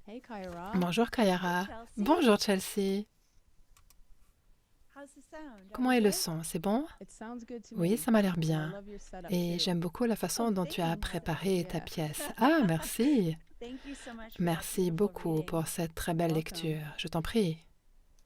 Hey Kyra. Bonjour Hey Kayara. Chelsea. Bonjour Chelsea. How's the sound? Comment est le Good? son? C'est bon? It sounds good to Oui, me. ça m'a l'air And I bien. love your setup Et too. j'aime beaucoup la façon Oh, dont tu as thanks. préparé ta Yeah. pièce. Ah, merci. Thank you so much for that Merci beautiful beaucoup reading. pour cette très You're belle welcome. lecture. Je t'en prie.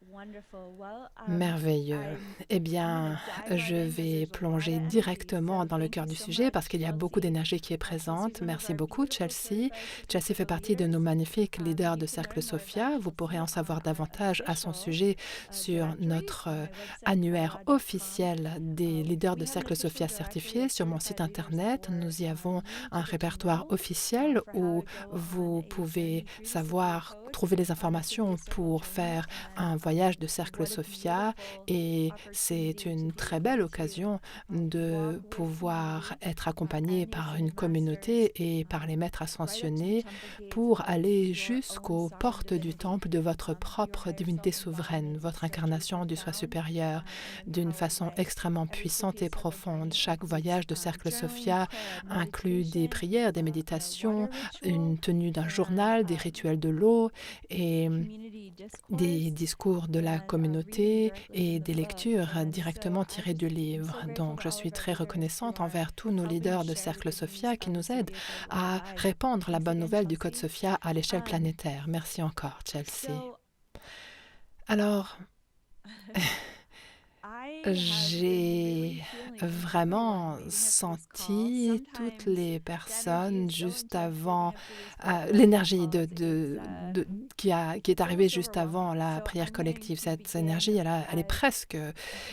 Wonderful. Well, Merveilleux. I'm Eh I'm gonna bien, dive right je in because vais there's a lot plonger of energy. directement So dans le thank cœur you du so sujet much, parce qu'il y a beaucoup Chelsea. d'énergie qui est Chelsea's présente. one of Merci our beaucoup, beautiful Chelsea. certified psychic Chelsea fait yoga partie de nos leaders. magnifiques leaders You de can Cercle learn more about Sophia. Vous pourrez Chelsea en savoir on our davantage à son official sujet sur directory notre on my website, annuaire kyra.com. officiel des leaders de We have an Cercle official Sophia directory certifiés. of Sur mon site certified leaders internet, for nous y avons you un to get to répertoire know officiel for how où to go on vous a pouvez journey through the Sophia savoir Code, trouver les the informations 50 Circle pour Journey, faire and un voyage de Cercle what a Sophia beautiful et c'est opportunity to une be très able belle to occasion de walk with pouvoir me être and accompagné the par une Ascended Masters communauté et par les maîtres right up to the ascensionnés temple gates pour of aller your own jusqu'aux sovereign portes du divinity, temple de votre your propre higher divinité self souveraine, embodiment votre such a incarnation du soi profound supérieur, and d'une empowered façon way. extrêmement Every puissante Sophia et Circle profonde. journey Chaque includes voyage de Cercle journaling, Sophia prayer, inclut des meditation, prières, des and a water méditations, ritual, une tenue d'un and journal, des rituels de l'eau et community des discourse, discours de la and reading communauté directly et from the des book. lectures And so directement tirées du I'm livre. so grateful Donc, to je all suis of our très leaders who reconnaissante are envers tous nos helping leaders de share the Cercle good news Sophia qui of the nous aident Sophia Code à worldwide. répandre la Thanks bonne again, nouvelle du Code Chelsea. Sophia à l'échelle Um, planétaire. Merci encore, Chelsea. so Alors, I have been really j'ai feeling everyone vraiment leading up to this call. senti toutes Sometimes les the energy is personnes so juste intense leading avant up to these l'énergie calls. qui est It's arrivée almost juste avant overwhelming. la So prière I'm going collective. to Cette énergie, begin elle est as presque,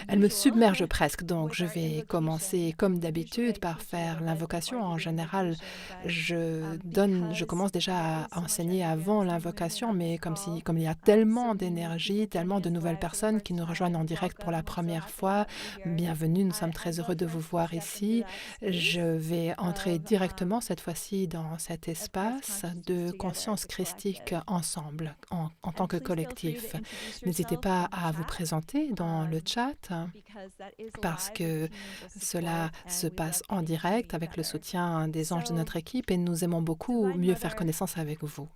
elle me usual submerge presque. Donc, with je our vais invocation. commencer comme Usually d'habitude I par teach a faire little bit before l'invocation. I do En the général, invocation, but je because commence there déjà is à so much enseigner energy, avant almost 9 women l'invocation, on this mais call, comme il y a so tellement many people d'énergie, tellement joining de us nouvelles live for the personnes qui first nous rejoignent en time, direct pour welcome. la I'm so première happy to fois. have you here. Bienvenue, nous sommes I'd très heureux love de for vous us to voir step into ici. that Je space vais entrer of directement cette fois-ci dans cet Christ espace consciousness de together as conscience a christique collective. ensemble, en tant And que please feel free to collectif. introduce N'hésitez yourself pas in the à vous chat, présenter dans le um, chat because that is parce live with que Team Angel support, cela se and we passe love en getting to know direct you avec le better. soutien des anges de So, notre équipe et nous aimons beaucoup Divine mieux faire Mother, connaissance avec vous.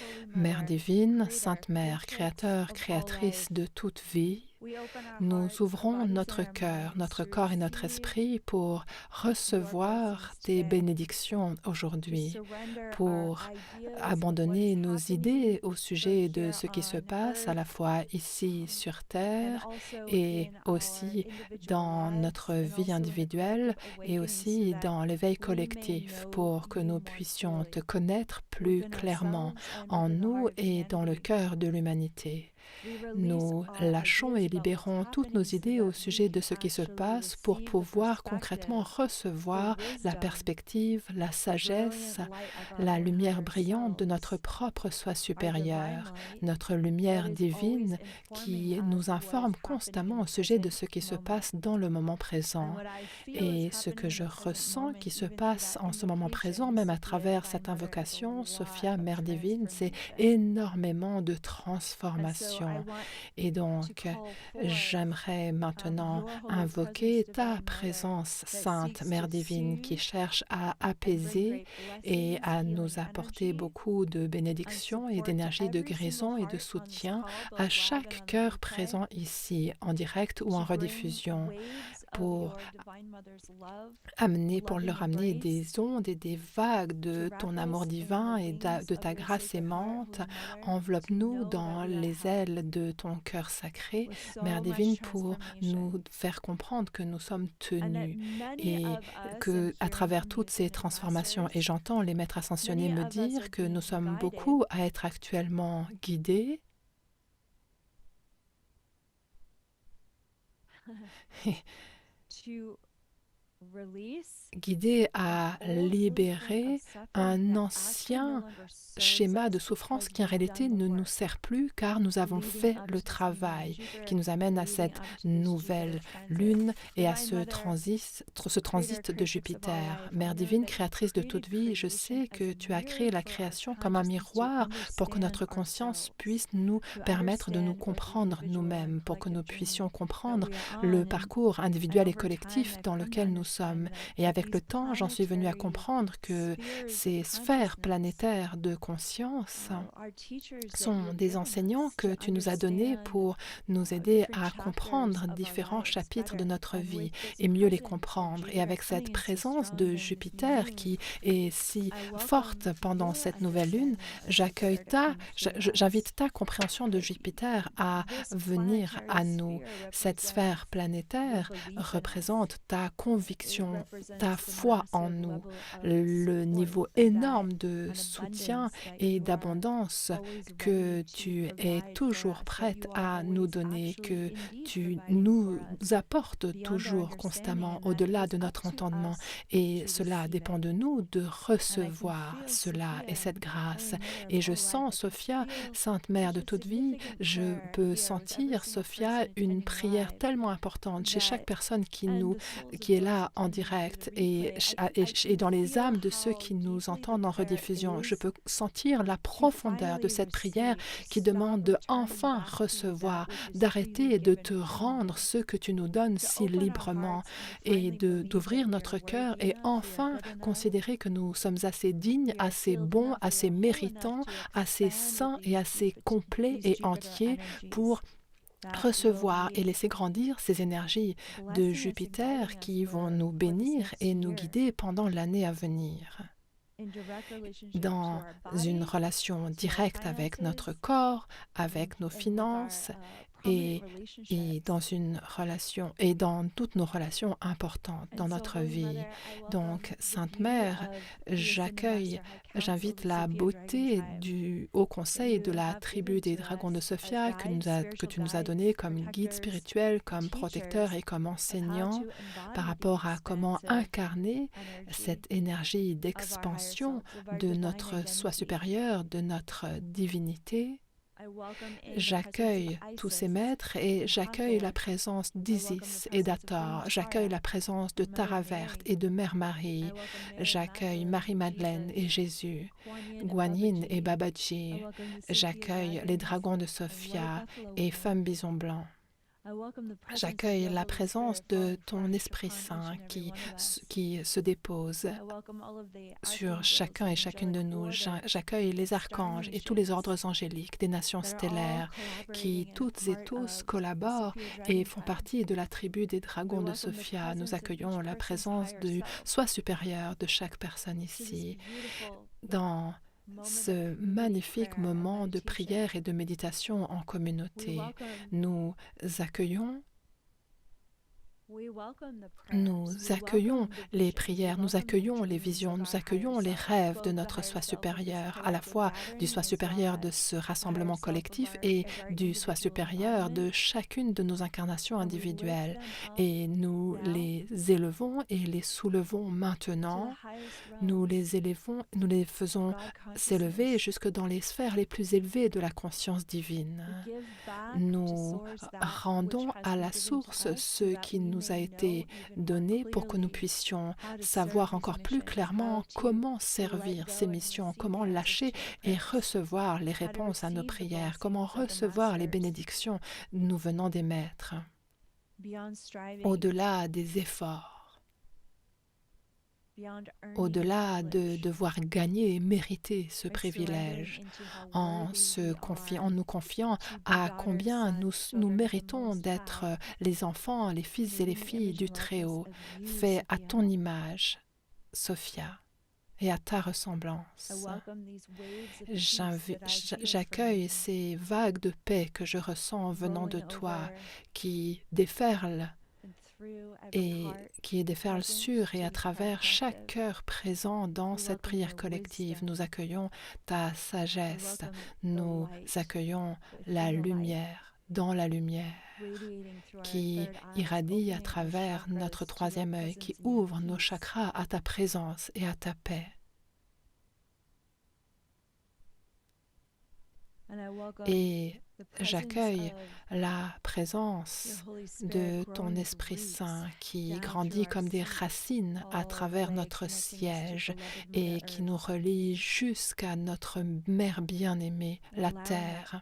Holy Mère Mother, divine, Creator, Sainte Mère, Creatrix Créateur, of all Créatrice life, de toute vie, we open our nous hearts, our ouvrons bodies, and notre our cœur, minds notre to corps et notre receive esprit pour your recevoir blessings tes today, bénédictions to aujourd'hui, surrender our pour ideas of what is abandonner nos happening idées au both sujet de here ce qui se on passe à earth la fois ici um, sur and Terre also et in our aussi individual dans notre lives and vie also in the individuelle collective et awakening so aussi that dans l'éveil we may collectif know pour que you nous more puissions te fully connaître plus within clairement ourselves and en within the nous heart of et dans le humanity. cœur de l'humanité. We release Nous our lâchons ideas et about what's libérons toutes nos happening so idées au that sujet we de can ce qui se actually passe pour receive the pouvoir concrètement perspective, the recevoir la wisdom, perspective, la the brilliant sagesse, light of our la own lumière higher brillante de notre selves, propre soi our divine supérieur, light notre that lumière is always divine informing qui us nous of what is informe happening in constamment the au sujet de present ce qui se moment. passe dans le moment And présent. what I feel is Et ce que happening in je the present ressens moment, qui se even through passe that en ce moment présent, invocation, même à Sophia, travers Divine cette Mother, is a invocation, lot Sophia, of Mère divine, c'est transformation. énormément de And so I transformation. want Et to donc, call forth j'aimerais maintenant your holy presence, invoquer ta Divine Mother, présence that sainte, seeks Mère to divine, qui soothe cherche à and bring apaiser great et blessings, à healing nous apporter energy, beaucoup de and bénédictions et support to d'énergie de every single guérison et de heart on this soutien call, à both live and chaque on the cœur replay, présent ici, en direct ou en to bring rediffusion, waves of pour your Divine Mother's love, pour loving leur amener embrace, des ondes et des vagues to de wrap ton amour us in the divin et wings de of ta your grâce Sacred Heart, aimante. Holy Mother, to Enveloppe-nous know that dans we are les held ailes de ton cœur sacré, with Mère so much divine, pour transformation, nous faire comprendre que nous sommes and that tenus many et of us, and que à hearing travers from the toutes ces Ascended transformations, et Masters, j'entends les maîtres ascensionnés many me of us are dire que nous being sommes guided beaucoup à être actuellement guidés to release guidés an à old blueprint of libérer suffering un that actually no ancien longer serves schéma de us souffrance because qui en we've réalité done the ne nous work, sert plus car nous avons leading fait up le to this new moon in travail qui Jupiter, nous amène à leading cette up to this Jupiter nouvelle transit. lune et à Divine ce Mother, ce Creator, transit de Creatrix of all Jupiter. life, I Mère know divine, that you créatrice de created toute vie, je creation sais as que a tu as mirror créé la for our création comme un consciousness to miroir pour que understand notre conscience ourselves, puisse nous to permettre de nous understand both the comprendre individual and nous-mêmes, pour que nous collective puissions journey that comprendre we are le on. parcours And individuel et over time, collectif I've dans come to lequel nous understand sommes. that Et avec le temps, j'en suis venue à comprendre que ces sphères planétaires de conscience sont des enseignants que tu nous as donnés pour nous aider à comprendre différents chapitres de notre vie et mieux les comprendre. Et avec cette présence de Jupiter qui est si forte pendant cette nouvelle lune, j'invite ta compréhension de Jupiter à venir à nous. Cette sphère planétaire représente ta conviction, ta foi en nous, le niveau énorme de soutien et d'abondance que tu es toujours prête à nous donner, que tu nous apportes toujours constamment au-delà de notre entendement. Et cela dépend de nous de recevoir cela et cette grâce. Et je sens, Sophia, Sainte Mère de toute vie, je peux sentir, Sophia, une prière tellement importante chez chaque personne qui est là en direct et dans les âmes de ceux qui nous entendent en rediffusion. Je peux sentir la profondeur de cette prière qui demande de enfin recevoir, d'arrêter de te rendre ce que tu nous donnes si librement et d'ouvrir notre cœur et enfin considérer que nous sommes assez dignes, assez bons, assez méritants, assez saints et assez complets et entiers pour recevoir et laisser grandir ces énergies de Jupiter qui vont nous bénir et nous guider pendant l'année à venir. Dans une relation directe avec notre corps, avec nos finances et dans une relation et dans toutes nos relations importantes dans notre vie. Donc, Sainte Mère, j'invite la beauté du Haut Conseil de la tribu des dragons de Sophia que tu nous as donné comme guide spirituel, comme protecteur et comme enseignant par rapport à comment incarner cette énergie d'expansion de notre soi supérieur, de notre divinité. J'accueille tous ces maîtres et j'accueille la présence d'Isis et d'Hathor. J'accueille la présence de Tara Verte et de Mère Marie. J'accueille Marie-Madeleine et Jésus, Guan Yin et Babaji. J'accueille les dragons de Sophia et Femme Bison Blanc. J'accueille la présence de ton Esprit Saint qui se dépose sur chacun et chacune de nous. J'accueille les archanges et tous les ordres angéliques des nations stellaires qui toutes et tous collaborent et font partie de la tribu des dragons de Sophia. Nous accueillons la présence du soi supérieur de chaque personne ici. Dans ce magnifique moment de prière et de méditation en communauté, nous accueillons les prières, nous accueillons les visions, nous accueillons les rêves de notre soi supérieur, à la fois du soi supérieur de ce rassemblement collectif et du soi supérieur de chacune de nos incarnations individuelles. Et nous les élevons et les soulevons maintenant. Nous les faisons s'élever jusque dans les sphères les plus élevées de la conscience divine. Nous rendons à la source ce qui nous a été donné pour que nous puissions savoir encore plus clairement comment servir ces missions, comment lâcher et recevoir les réponses à nos prières, comment recevoir les bénédictions nous venant des maîtres, au-delà des efforts. Au-delà de devoir gagner et mériter ce privilège, en nous confiant à combien nous méritons d'être les enfants, les fils et les filles du Très-Haut, faits à ton image, Sophia, et à ta ressemblance. J'accueille ces vagues de paix que je ressens venant de toi, qui déferlent sur et à travers chaque cœur présent dans cette prière collective. Nous accueillons ta sagesse, nous accueillons la lumière dans la lumière qui irradie à travers notre troisième œil, qui ouvre nos chakras à ta présence et à ta paix. Et j'accueille la présence de ton Esprit Saint qui grandit comme des racines à travers notre siège et qui nous relie jusqu'à notre mère bien-aimée, la terre.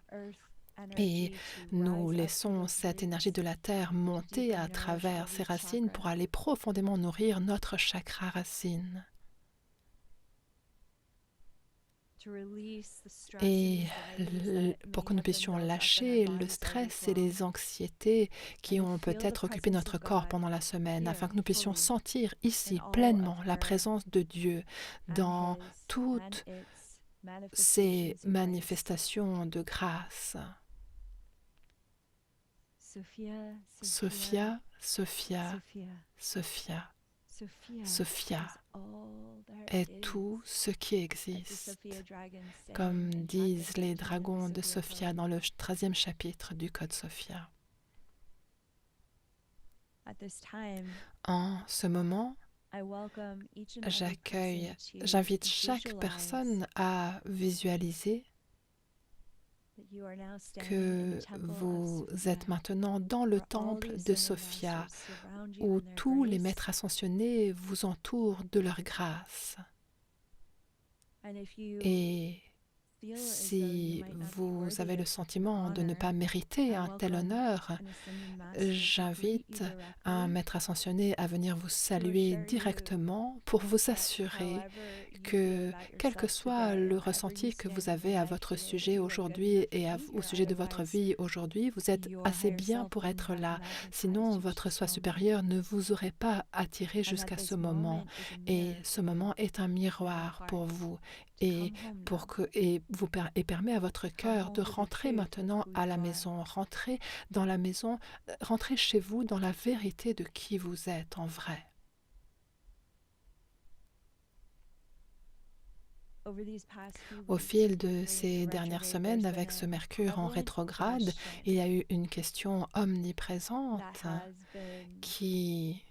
Et nous laissons cette énergie de la terre monter à travers ces racines pour aller profondément nourrir notre chakra racine. Et pour que nous puissions lâcher le stress et les anxiétés qui ont peut-être occupé notre corps pendant la semaine, afin que nous puissions sentir ici pleinement la présence de Dieu dans toutes ces manifestations de grâce. Sophia, Sophia, Sophia, Sophia est tout ce qui existe, comme disent les dragons de Sophia dans le 13e chapitre du Code Sophia. En ce moment, j'invite chaque personne à visualiser que vous êtes maintenant dans le temple de Sophia, où tous les maîtres ascensionnés vous entourent de leur grâce. Et si vous avez le sentiment de ne pas mériter un tel honneur, j'invite un maître ascensionné à venir vous saluer directement pour vous assurer que, quel que soit le ressenti que vous avez à votre sujet aujourd'hui et au sujet de votre vie aujourd'hui, vous êtes assez bien pour être là. Sinon, votre soi supérieur ne vous aurait pas attiré jusqu'à ce moment. Et ce moment est un miroir pour vous. Et permet à votre cœur de rentrer maintenant à la maison, rentrer dans la maison, rentrer chez vous dans la vérité de qui vous êtes en vrai. Au fil de ces dernières semaines, avec ce Mercure en rétrograde, il y a eu une question omniprésente qui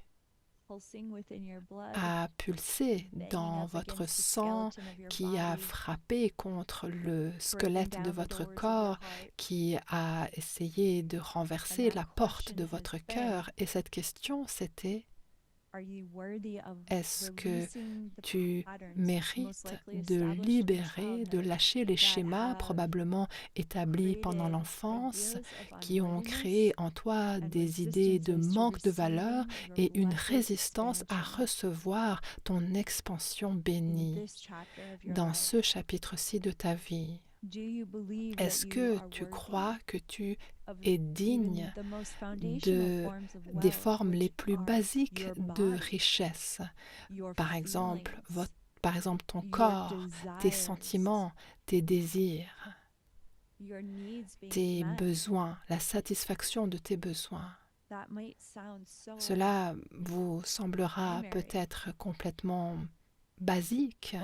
a pulsé dans votre sang, qui a frappé contre le squelette de votre corps, qui a essayé de renverser la porte de votre cœur. Et cette question, c'était: est-ce que tu mérites de libérer, de lâcher les schémas probablement établis pendant l'enfance qui ont créé en toi des idées de manque de valeur et une résistance à recevoir ton expansion bénie dans ce chapitre-ci de ta vie? Est-ce que tu crois que tu es digne des formes les plus basiques de richesse? Par exemple, ton corps, tes sentiments, tes désirs, tes besoins, la satisfaction de tes besoins. Cela vous semblera peut-être complètement basique,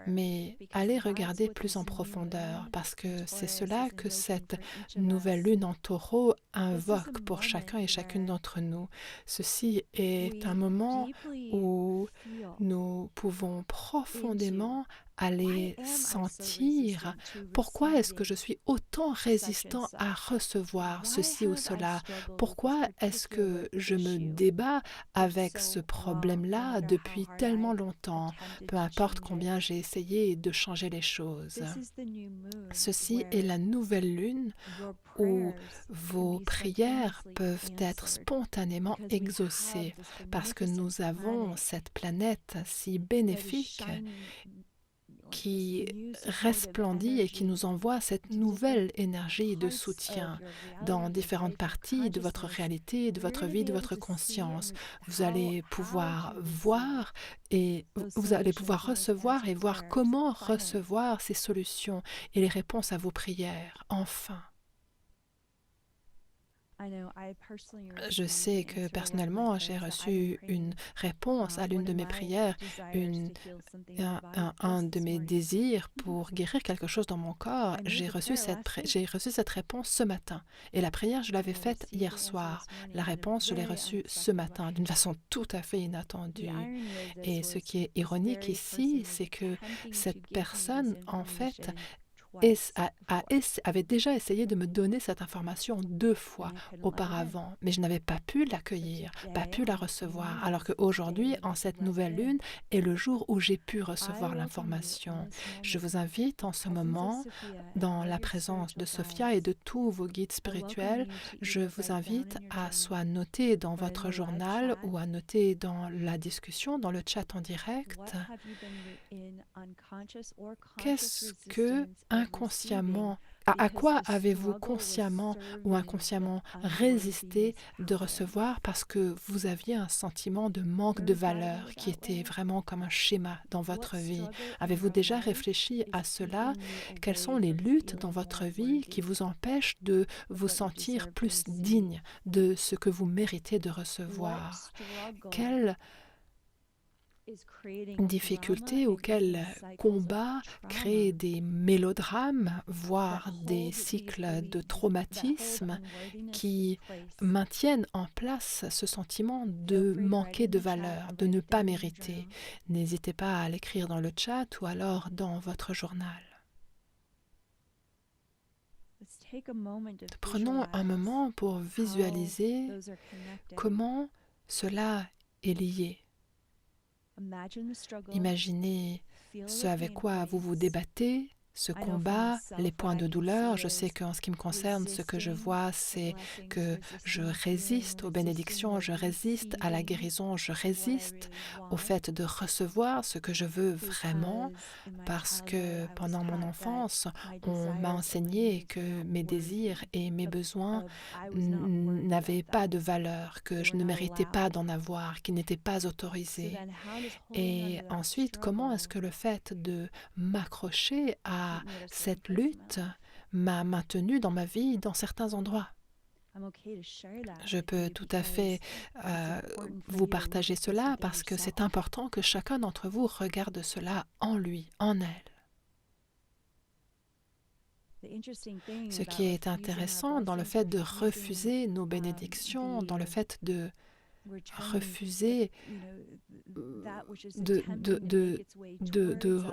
mais allez regarder plus en profondeur, parce que c'est cela que cette nouvelle lune en taureau invoque pour chacun et chacune d'entre nous. Ceci est un moment où nous pouvons profondément aller sentir pourquoi est-ce que je suis autant résistant à recevoir ceci ou cela? Pourquoi est-ce que je me débat avec ce problème-là depuis tellement longtemps, peu importe combien j'ai essayé de changer les choses? Ceci est la nouvelle lune où vos prières peuvent être spontanément exaucées parce que nous avons cette planète si bénéfique qui resplendit et qui nous envoie cette nouvelle énergie de soutien dans différentes parties de votre réalité, de votre vie, de votre conscience. Vous allez pouvoir voir et vous allez pouvoir recevoir et voir comment recevoir ces solutions et les réponses à vos prières, enfin. Je sais que personnellement, j'ai reçu une réponse à l'une de mes prières, un de mes désirs pour guérir quelque chose dans mon corps. J'ai reçu cette réponse ce matin. Et la prière, je l'avais faite hier soir. La réponse, je l'ai reçue ce matin d'une façon tout à fait inattendue. Et ce qui est ironique ici, c'est que cette personne, en fait, avait déjà essayé de me donner cette information 2 fois auparavant, mais je n'avais pas pu l'accueillir, pas pu la recevoir, alors qu'aujourd'hui, en cette nouvelle lune, est le jour où j'ai pu recevoir l'information. Je vous invite en ce moment, dans la présence de Sophia et de tous vos guides spirituels, je vous invite à soit noter dans votre journal ou à noter dans la discussion, dans le chat en direct, qu'est-ce que inconsciemment, à quoi avez-vous consciemment ou inconsciemment résisté de recevoir parce que vous aviez un sentiment de manque de valeur qui était vraiment comme un schéma dans votre vie? Avez-vous déjà réfléchi à cela? Quelles sont les luttes dans votre vie qui vous empêchent de vous sentir plus digne de ce que vous méritez de recevoir? Quelle difficulté ou quel combat crée des mélodrames, voire des cycles de traumatisme qui maintiennent en place ce sentiment de manquer de valeur, de ne pas mériter. N'hésitez pas à l'écrire dans le chat ou alors dans votre journal. Prenons un moment pour visualiser comment cela est lié. Imaginez ce avec quoi vous vous débattez, ce combat, les points de douleur. Je sais qu'en ce qui me concerne, ce que je vois, c'est que je résiste aux bénédictions, je résiste à la guérison, je résiste au fait de recevoir ce que je veux vraiment, parce que pendant mon enfance, on m'a enseigné que mes désirs et mes besoins n'avaient pas de valeur, que je ne méritais pas d'en avoir, qu'ils n'étaient pas autorisés. Et ensuite, comment est-ce que le fait de m'accrocher à cette lutte m'a maintenue dans ma vie dans certains endroits? Je peux tout à fait vous partager cela parce que c'est important que chacun d'entre vous regarde cela en lui, en elle. Ce qui est intéressant dans le fait de refuser nos bénédictions, dans le fait de refuser de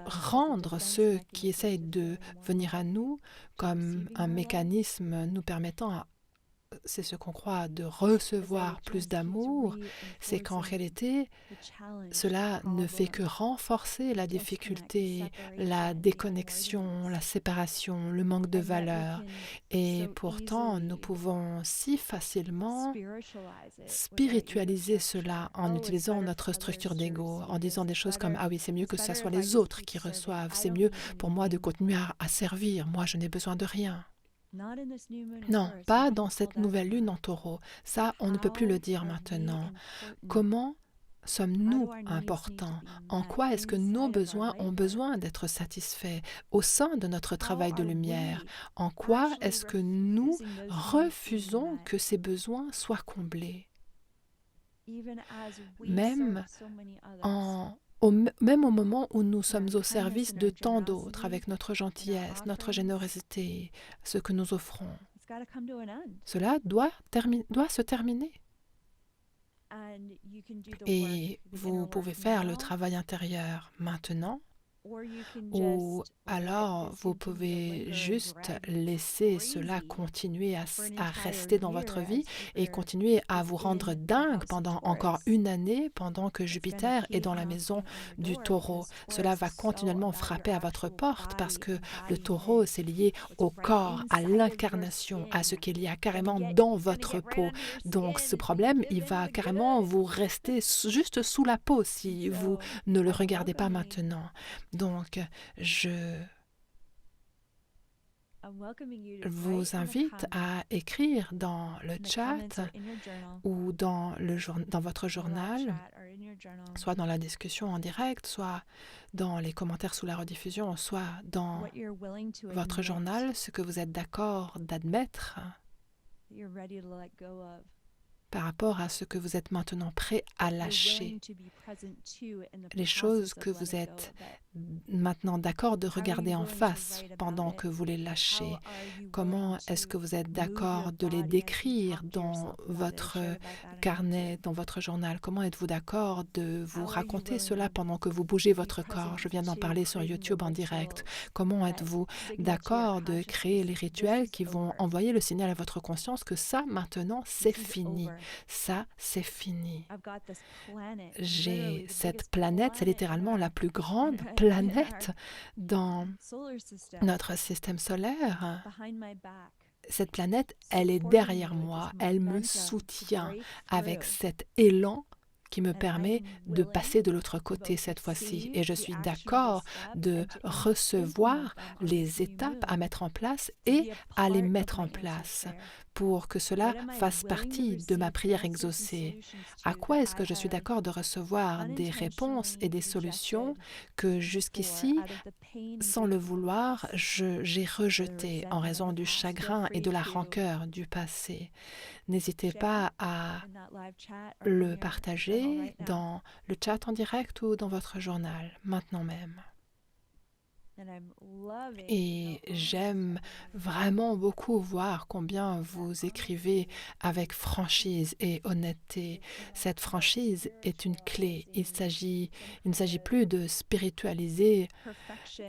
rendre ceux qui essayent de venir à nous comme un mécanisme nous permettant, c'est ce qu'on croit, de recevoir plus d'amour, c'est qu'en réalité, cela ne fait que renforcer la difficulté, la déconnexion, la séparation, le manque de valeur. Et pourtant, nous pouvons si facilement spiritualiser cela en utilisant notre structure d'ego, en disant des choses comme « Ah oui, c'est mieux que ce soit les autres qui reçoivent, c'est mieux pour moi de continuer à servir, moi je n'ai besoin de rien ». Non, pas dans cette nouvelle lune en taureau. Ça, on ne peut plus le dire maintenant. Comment sommes-nous importants? En quoi est-ce que nos besoins ont besoin d'être satisfaits au sein de notre travail de lumière? En quoi est-ce que nous refusons que ces besoins soient comblés? Même même au moment où nous sommes au service de tant d'autres, avec notre gentillesse, notre générosité, ce que nous offrons, cela doit se terminer. Et vous pouvez faire le travail intérieur maintenant, ou alors vous pouvez juste laisser cela continuer à rester dans votre vie et continuer à vous rendre dingue pendant encore une année pendant que Jupiter est dans la maison du taureau. Cela va continuellement frapper à votre porte parce que le taureau, c'est lié au corps, à l'incarnation, à ce qu'il y a carrément dans votre peau. Donc ce problème, il va carrément vous rester juste sous la peau si vous ne le regardez pas maintenant. Donc, je vous invite à écrire dans le chat ou dans votre journal, soit dans la discussion en direct, soit dans les commentaires sous la rediffusion, soit dans votre journal, ce que vous êtes d'accord d'admettre par rapport à ce que vous êtes maintenant prêt à lâcher, les choses que vous êtes maintenant d'accord de regarder en face pendant que vous les lâchez. Comment est-ce que vous êtes d'accord de les décrire dans votre carnet, dans votre journal? Comment êtes-vous d'accord de vous raconter cela pendant que vous bougez votre corps? Je viens d'en parler sur YouTube en direct. Comment êtes-vous d'accord de créer les rituels qui vont envoyer le signal à votre conscience que ça, maintenant, c'est fini. Ça, c'est fini. J'ai cette planète, c'est littéralement la plus grande planète dans notre système solaire. Cette planète, elle est derrière moi, elle me soutient avec cet élan qui me permet de passer de l'autre côté cette fois-ci. Et je suis d'accord de recevoir les étapes à mettre en place et à les mettre en place pour que cela fasse partie de ma prière exaucée. À quoi est-ce que je suis d'accord de recevoir des réponses et des solutions que jusqu'ici, sans le vouloir, j'ai rejetées en raison du chagrin et de la rancœur du passé? N'hésitez pas à le partager dans le chat en direct ou dans votre journal, maintenant même. Et j'aime vraiment beaucoup voir combien vous écrivez avec franchise et honnêteté. Cette franchise est une clé. Il ne s'agit plus de spiritualiser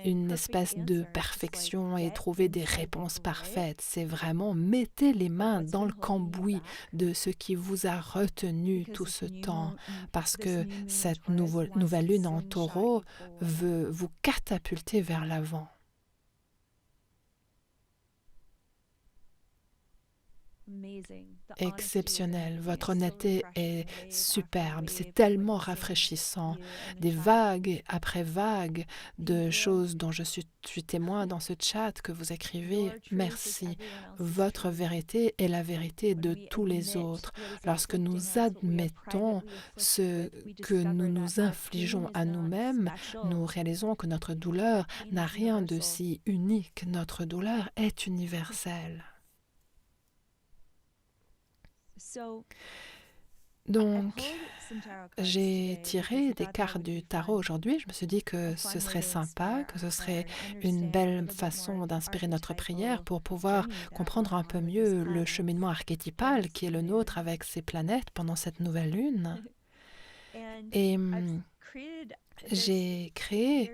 une espèce de perfection et trouver des réponses parfaites. C'est vraiment mettez les mains dans le cambouis de ce qui vous a retenu tout ce temps, parce que cette nouvelle lune en taureau veut vous catapulter vers l'avant. Exceptionnel, votre honnêteté est superbe, c'est tellement rafraîchissant. Des vagues après vagues de choses dont je suis témoin dans ce chat que vous écrivez. Merci. Votre vérité est la vérité de tous les autres. Lorsque nous admettons ce que nous nous infligeons à nous-mêmes, nous réalisons que notre douleur n'a rien de si unique. Notre douleur est universelle. Donc, j'ai tiré des cartes du tarot aujourd'hui. Je me suis dit que ce serait sympa, que ce serait une belle façon d'inspirer notre prière pour pouvoir comprendre un peu mieux le cheminement archétypal qui est le nôtre avec ces planètes pendant cette nouvelle lune. Et j'ai créé,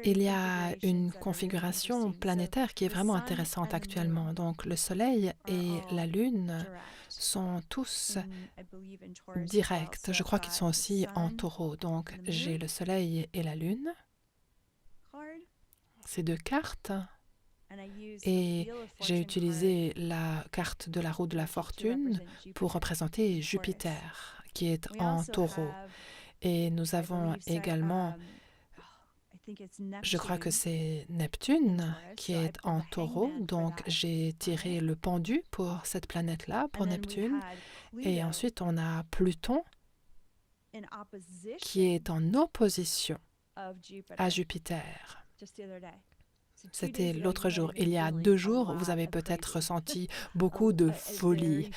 il y a une configuration planétaire qui est vraiment intéressante actuellement. Donc le Soleil et la Lune sont tous directs. Je crois qu'ils sont aussi en taureau. Donc j'ai le Soleil et la Lune, ces deux cartes. Et j'ai utilisé la carte de la roue de la fortune pour représenter Jupiter, qui est en taureau. Et nous avons également, je crois que c'est Neptune qui est en taureau, donc j'ai tiré le pendu pour cette planète-là, pour Neptune. Et ensuite, on a Pluton qui est en opposition à Jupiter. C'était l'autre jour. Il y a 2 jours, vous avez peut-être ressenti beaucoup de folie,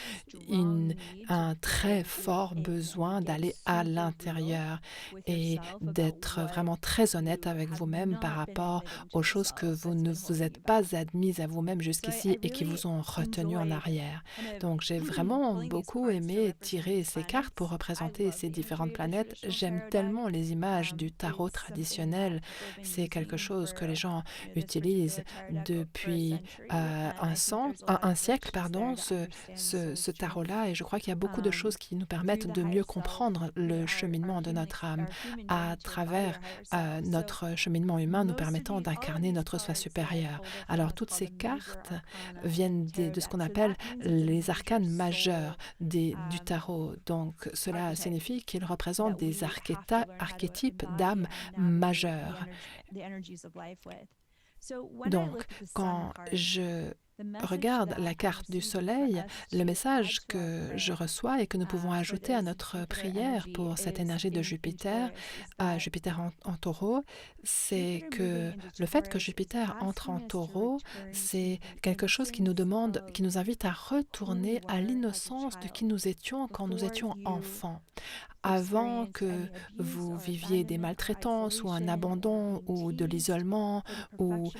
un très fort besoin d'aller à l'intérieur et d'être vraiment très honnête avec vous-même par rapport aux choses que vous ne vous êtes pas admises à vous-même jusqu'ici et qui vous ont retenu en arrière. Donc, j'ai vraiment beaucoup aimé tirer ces cartes pour représenter ces différentes planètes. J'aime tellement les images du tarot traditionnel. C'est quelque chose que les gens utilisent depuis un siècle, ce tarot-là, et je crois qu'il y a beaucoup de choses qui nous permettent de mieux comprendre le cheminement de notre âme à travers notre cheminement humain nous permettant d'incarner notre soi supérieur. Alors, toutes ces cartes viennent de ce qu'on appelle les arcanes majeurs du tarot. Donc, cela signifie qu'ils représentent des archétypes d'âmes majeures. Donc, quand je regarde la carte du soleil, le message que je reçois et que nous pouvons ajouter à notre prière pour cette énergie de Jupiter, à Jupiter en taureau, c'est que le fait que Jupiter entre en taureau, c'est quelque chose qui nous demande, qui nous invite à retourner à l'innocence de qui nous étions quand nous étions enfants. Avant que vous viviez des maltraitances ou un abandon ou de l'isolement ou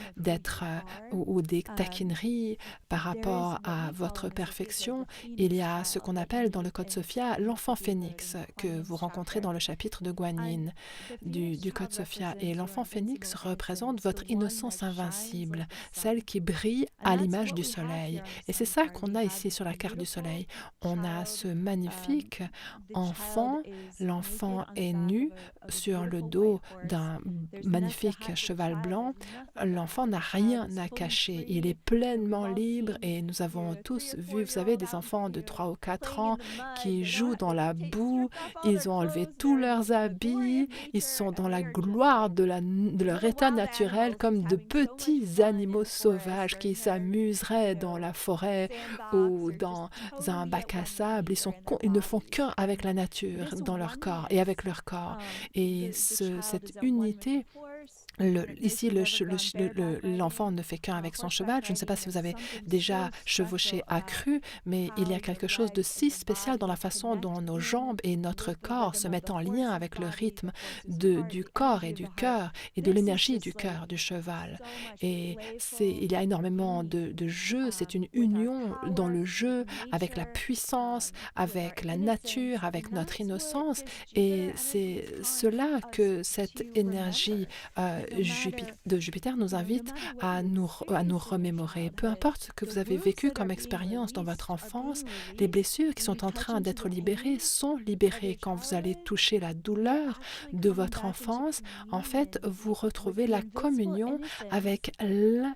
ou des taquineries par rapport à votre perfection, il y a ce qu'on appelle dans le Code Sophia l'enfant phénix que vous rencontrez dans le chapitre de Guanyin du Code Sophia. Et l'enfant phénix représente votre innocence invincible, celle qui brille à l'image du soleil. Et c'est ça qu'on a ici sur la carte du soleil. On a ce magnifique enfant. L'enfant est nu sur le dos d'un magnifique cheval blanc. L'enfant n'a rien à cacher. Il est pleinement libre et nous avons tous vu, vous savez, des enfants de 3 ou 4 ans qui jouent dans la boue. Ils ont enlevé tous leurs habits. Ils sont dans la gloire de leur état naturel comme de petits animaux sauvages qui s'amuseraient dans la forêt ou dans un bac à sable. Ils ne font qu'un avec la nature dans leur corps et avec leur corps. Et cette unité, ici, l'enfant ne fait qu'un avec son cheval. Je ne sais pas si vous avez déjà chevauché à cru, mais il y a quelque chose de si spécial dans la façon dont nos jambes et notre corps se mettent en lien avec le rythme du corps et du cœur et de l'énergie du cœur du cheval. Et il y a énormément de jeux. C'est une union dans le jeu avec la puissance, avec la nature, avec notre innocence. Et c'est cela que cette énergie de Jupiter nous invite à nous remémorer. Peu importe ce que vous avez vécu comme expérience dans votre enfance, les blessures qui sont en train d'être libérées sont libérées. Quand vous allez toucher la douleur de votre enfance, en fait, vous retrouvez la communion avec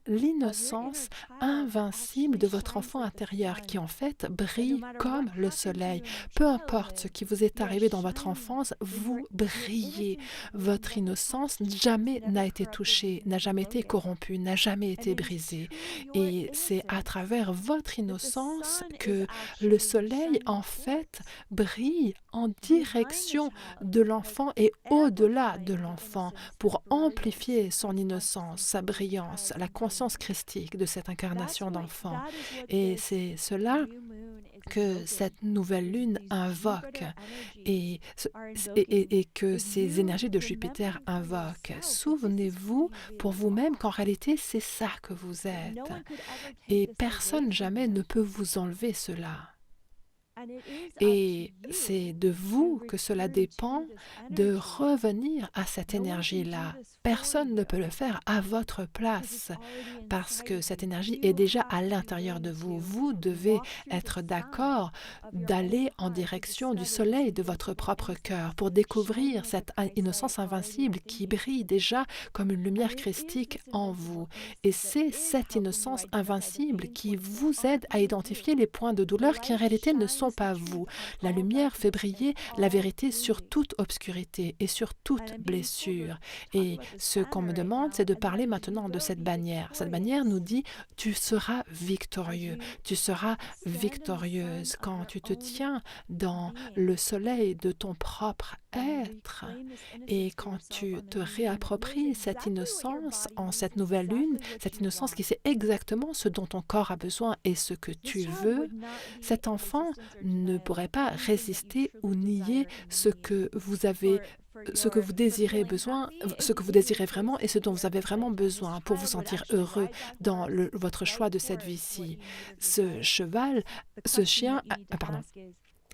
l'innocence invincible de votre enfant intérieur qui, en fait, brille comme le soleil. Peu importe ce qui vous est arrivé dans votre enfance, vous brillez. Votre innocence jamais n'a été touchée, n'a jamais été corrompue, n'a jamais été brisée. Et c'est à travers votre innocence que le soleil, en fait, brille en direction de l'enfant et au-delà de l'enfant pour amplifier son innocence, sa brillance, la conscience christique de cette incarnation d'enfant. Et c'est cela que cette nouvelle lune invoque et que ces énergies de Jupiter invoquent. Souvenez-vous pour vous-même qu'en réalité, c'est ça que vous êtes. Et personne jamais ne peut vous enlever cela. Et c'est de vous que cela dépend de revenir à cette énergie-là. Personne ne peut le faire à votre place parce que cette énergie est déjà à l'intérieur de vous. Vous devez être d'accord d'aller en direction du soleil de votre propre cœur pour découvrir cette innocence invincible qui brille déjà comme une lumière christique en vous. Et c'est cette innocence invincible qui vous aide à identifier les points de douleur qui en réalité ne sont pas vous. La lumière fait briller la vérité sur toute obscurité et sur toute blessure. Et ce qu'on me demande, c'est de parler maintenant de cette bannière. Cette bannière nous dit, tu seras victorieux, tu seras victorieuse quand tu te tiens dans le soleil de ton propre être et quand tu te réappropries cette innocence en cette nouvelle lune, cette innocence qui sait exactement ce dont ton corps a besoin et ce que tu veux, cet enfant ne pourrait pas résister ou nier ce que vous avez ce que vous désirez ce que vous désirez vraiment et ce dont vous avez vraiment besoin pour vous sentir heureux dans votre choix de cette vie-ci. Ce chien, pardon,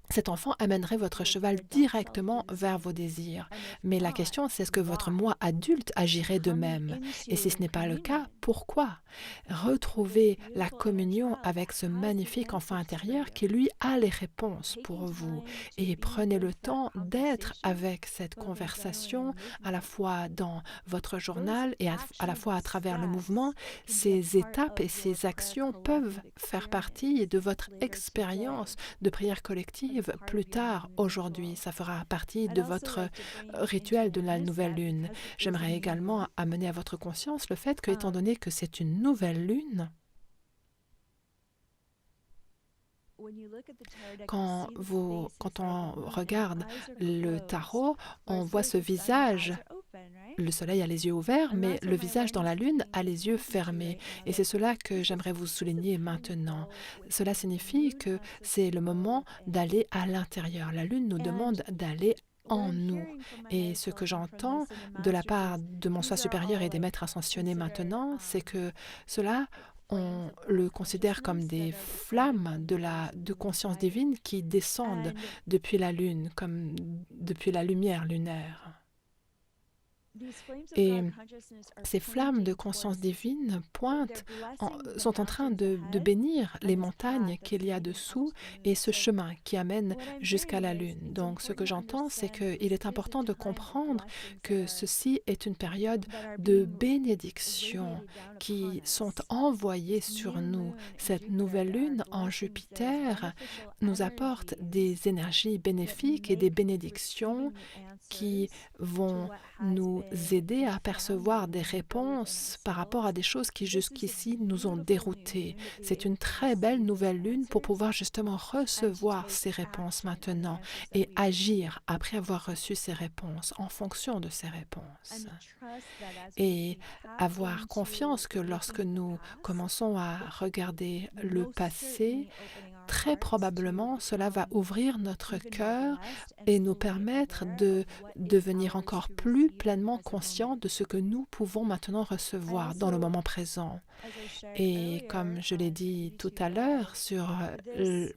cet enfant amènerait votre cheval directement vers vos désirs. Mais la question, c'est est-ce que votre moi adulte agirait de même? Et si ce n'est pas le cas, pourquoi? Retrouvez la communion avec ce magnifique enfant intérieur qui, lui, a les réponses pour vous. Et prenez le temps d'être avec cette conversation, à la fois dans votre journal et à la fois à travers le mouvement. Ces étapes et ces actions peuvent faire partie de votre expérience de prière collective plus tard aujourd'hui. Ça fera partie de votre rituel de la nouvelle lune. J'aimerais également amener à votre conscience le fait que, étant donné que c'est une nouvelle lune, Quand on regarde le tarot, on voit ce visage. Le soleil a les yeux ouverts, mais le visage dans la lune a les yeux fermés. Et c'est cela que j'aimerais vous souligner maintenant. Cela signifie que c'est le moment d'aller à l'intérieur. La lune nous demande d'aller en nous. Et ce que j'entends de la part de mon soi supérieur et des maîtres ascensionnés maintenant, c'est que cela, on le considère comme des flammes de conscience divine qui descendent depuis la lune, comme depuis la lumière lunaire. Et ces flammes de conscience divine sont en train de bénir les montagnes qu'il y a dessous et ce chemin qui amène jusqu'à la Lune. Donc, ce que j'entends, c'est qu'il est important de comprendre que ceci est une période de bénédiction qui sont envoyées sur nous. Cette nouvelle Lune en Jupiter nous apporte des énergies bénéfiques et des bénédictions qui vont nous aider à percevoir des réponses par rapport à des choses qui jusqu'ici nous ont déroutés. C'est une très belle nouvelle lune pour pouvoir justement recevoir ces réponses maintenant et agir après avoir reçu ces réponses, en fonction de ces réponses. Et avoir confiance que lorsque nous commençons à regarder le passé, très probablement, cela va ouvrir notre cœur et nous permettre de devenir encore plus pleinement conscients de ce que nous pouvons maintenant recevoir dans le moment présent. Et comme je l'ai dit tout à l'heure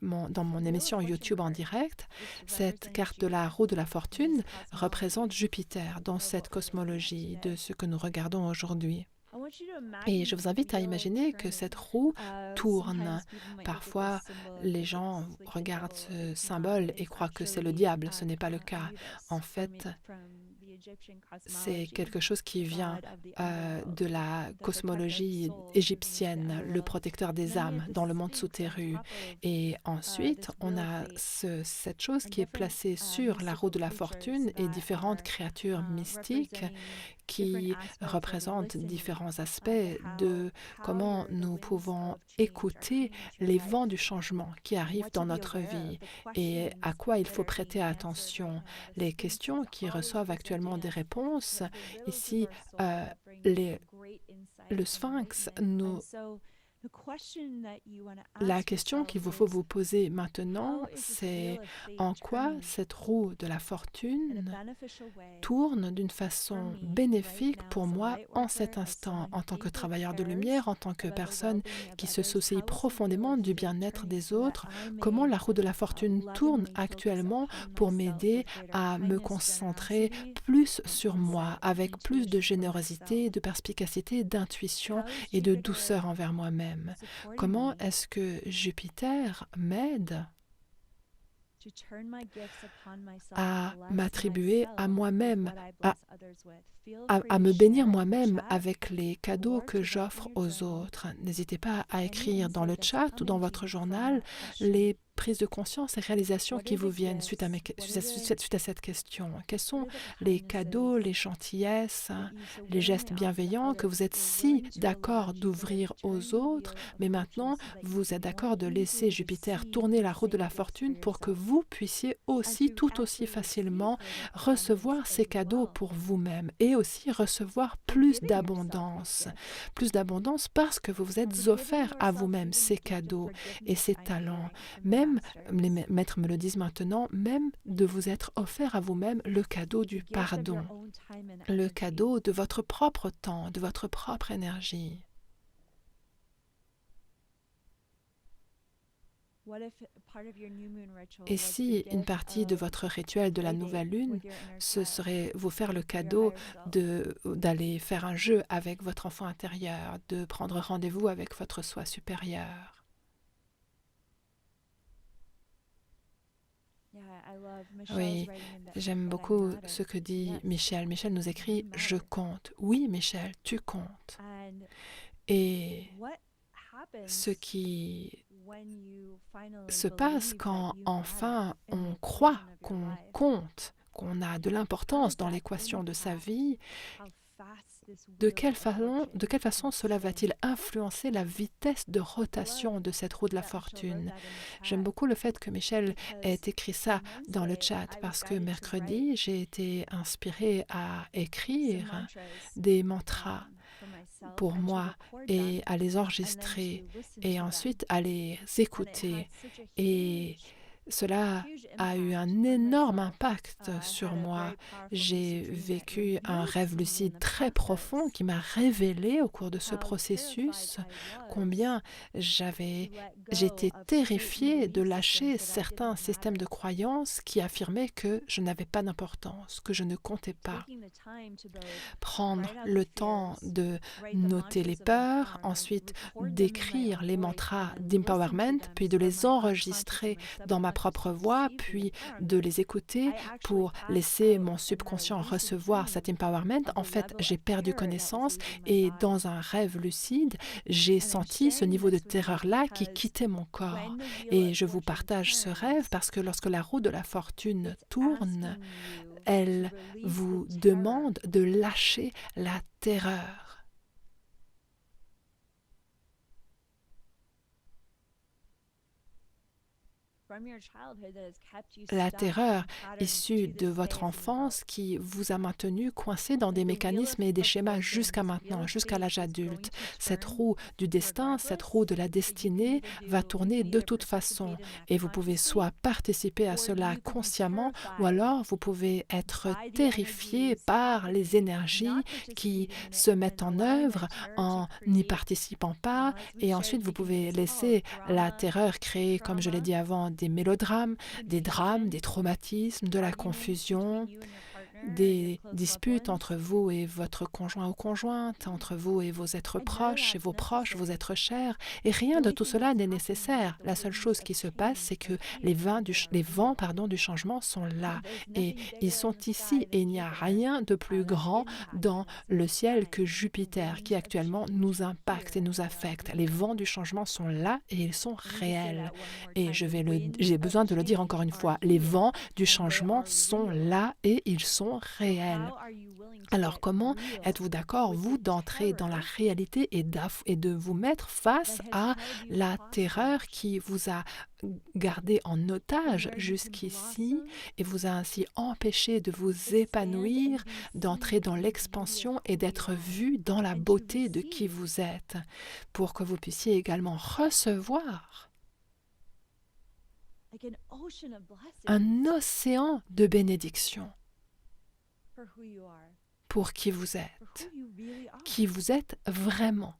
dans mon émission YouTube en direct, cette carte de la roue de la fortune représente Jupiter dans cette cosmologie de ce que nous regardons aujourd'hui. Et je vous invite à imaginer que cette roue tourne. Parfois, les gens regardent ce symbole et croient que c'est le diable. Ce n'est pas le cas. En fait, c'est quelque chose qui vient de la cosmologie égyptienne, le protecteur des âmes dans le monde souterrain. Et ensuite, on a cette chose qui est placée sur la roue de la fortune et différentes créatures mystiques qui représentent différents aspects de comment nous pouvons écouter les vents du changement qui arrivent dans notre vie et à quoi il faut prêter attention. Les questions qui reçoivent actuellement des réponses, ici, le Sphinx la question qu'il vous faut vous poser maintenant, c'est en quoi cette roue de la fortune tourne d'une façon bénéfique pour moi en cet instant, en tant que travailleur de lumière, en tant que personne qui se soucie profondément du bien-être des autres, comment la roue de la fortune tourne actuellement pour m'aider à me concentrer plus sur moi, avec plus de générosité, de perspicacité, d'intuition et de douceur envers moi-même. Comment est-ce que Jupiter m'aide à m'attribuer à moi-même, à me bénir moi-même avec les cadeaux que j'offre aux autres? N'hésitez pas à écrire dans le chat ou dans votre journal les prises de conscience et réalisations qui vous viennent suite à cette question. Quels sont les cadeaux, les gentillesses, les gestes bienveillants que vous êtes si d'accord d'ouvrir aux autres, mais maintenant vous êtes d'accord de laisser Jupiter tourner la roue de la fortune pour que vous puissiez aussi tout aussi facilement recevoir ces cadeaux pour vous-même et aussi recevoir plus d'abondance parce que vous vous êtes offert à vous-même ces cadeaux et ces talents. Même, les maîtres me le disent maintenant, même de vous être offert à vous-même le cadeau du pardon, le cadeau de votre propre temps, de votre propre énergie. Et si une partie de votre rituel de la nouvelle lune, ce serait vous faire le cadeau d'aller faire un jeu avec votre enfant intérieur, de prendre rendez-vous avec votre soi supérieur. Oui, j'aime beaucoup ce que dit Michel. Michel nous écrit « Je compte ». Oui, Michel, tu comptes. Et ce qui se passe quand enfin on croit qu'on compte, qu'on a de l'importance dans l'équation de sa vie, de quelle façon cela va-t-il influencer la vitesse de rotation de cette roue de la fortune? J'aime beaucoup le fait que Michel ait écrit ça dans le chat parce que mercredi, j'ai été inspirée à écrire des mantras pour moi et à les enregistrer et ensuite à les écouter. Et cela a eu un énorme impact sur moi. J'ai vécu un rêve lucide très profond qui m'a révélé au cours de ce processus combien j'étais terrifiée de lâcher certains systèmes de croyances qui affirmaient que je n'avais pas d'importance, que je ne comptais pas. Prendre le temps de noter les peurs, ensuite d'écrire les mantras d'empowerment, puis de les enregistrer dans ma propre voix, puis de les écouter pour laisser mon subconscient recevoir cet empowerment. En fait, j'ai perdu connaissance et dans un rêve lucide, j'ai senti ce niveau de terreur-là qui quittait mon corps. Et je vous partage ce rêve parce que lorsque la roue de la fortune tourne, elle vous demande de lâcher la terreur. La terreur issue de votre enfance qui vous a maintenu coincé dans des mécanismes et des schémas jusqu'à maintenant, jusqu'à l'âge adulte. Cette roue du destin, cette roue de la destinée va tourner de toute façon et vous pouvez soit participer à cela consciemment ou alors vous pouvez être terrifié par les énergies qui se mettent en œuvre en n'y participant pas et ensuite vous pouvez laisser la terreur créer, comme je l'ai dit avant, des mélodrames, des drames, des traumatismes, de la confusion, des disputes entre vous et votre conjoint ou conjointe, entre vous et vos êtres proches, et vos proches, vos êtres chers. Et rien de tout cela n'est nécessaire. La seule chose qui se passe, c'est que les vents du changement sont là. Et ils sont ici. Et il n'y a rien de plus grand dans le ciel que Jupiter, qui actuellement nous impacte et nous affecte. Les vents du changement sont là et ils sont réels. Et j'ai besoin de le dire encore une fois. Les vents du changement sont là et ils sont réels. Alors comment êtes-vous d'accord, vous, d'entrer dans la réalité et de vous mettre face à la terreur qui vous a gardé en otage jusqu'ici et vous a ainsi empêché de vous épanouir, d'entrer dans l'expansion et d'être vu dans la beauté de qui vous êtes, pour que vous puissiez également recevoir un océan de bénédictions pour qui vous êtes vraiment.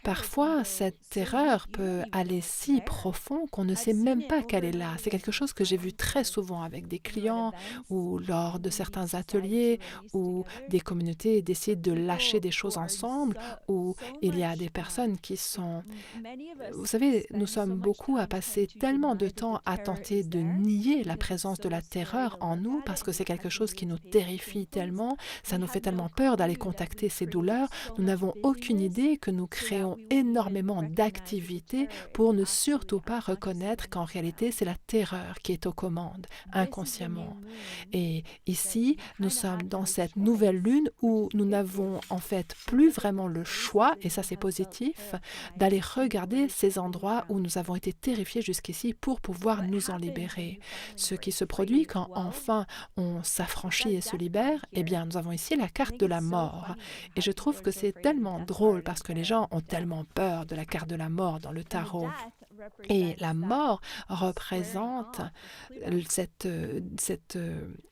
Parfois, cette terreur peut aller si profond qu'on ne sait même pas qu'elle est là. C'est quelque chose que j'ai vu très souvent avec des clients ou lors de certains ateliers où des communautés décident de lâcher des choses ensemble, où il y a des personnes qui sont... Vous savez, nous sommes beaucoup à passer tellement de temps à tenter de nier la présence de la terreur en nous parce que c'est quelque chose qui nous terrifie tellement, ça nous fait tellement peur d'aller contacter ces douleurs. Nous n'avons aucune idée que nous créons énormément d'activités pour ne surtout pas reconnaître qu'en réalité, c'est la terreur qui est aux commandes, inconsciemment. Et ici, nous sommes dans cette nouvelle lune où nous n'avons en fait plus vraiment le choix, et ça c'est positif, d'aller regarder ces endroits où nous avons été terrifiés jusqu'ici pour pouvoir nous en libérer. Ce qui se produit quand enfin on s'affranchit et se libère, eh bien nous avons ici la carte de la mort. Et je trouve que c'est tellement drôle parce que les gens ont tellement peur de la carte de la mort dans le tarot. Et la mort représente cet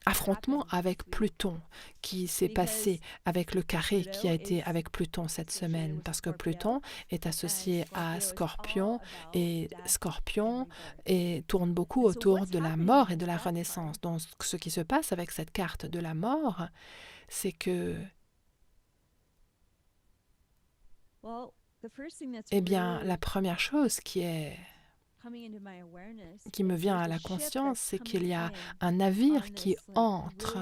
affrontement avec Pluton qui s'est passé avec le carré qui a été avec Pluton cette semaine. Parce que Pluton est associé à Scorpion et Scorpion tourne beaucoup autour de la mort et de la renaissance. Donc ce qui se passe avec cette carte de la mort, c'est que eh bien, la première chose qui me vient à la conscience, c'est qu'il y a un navire qui entre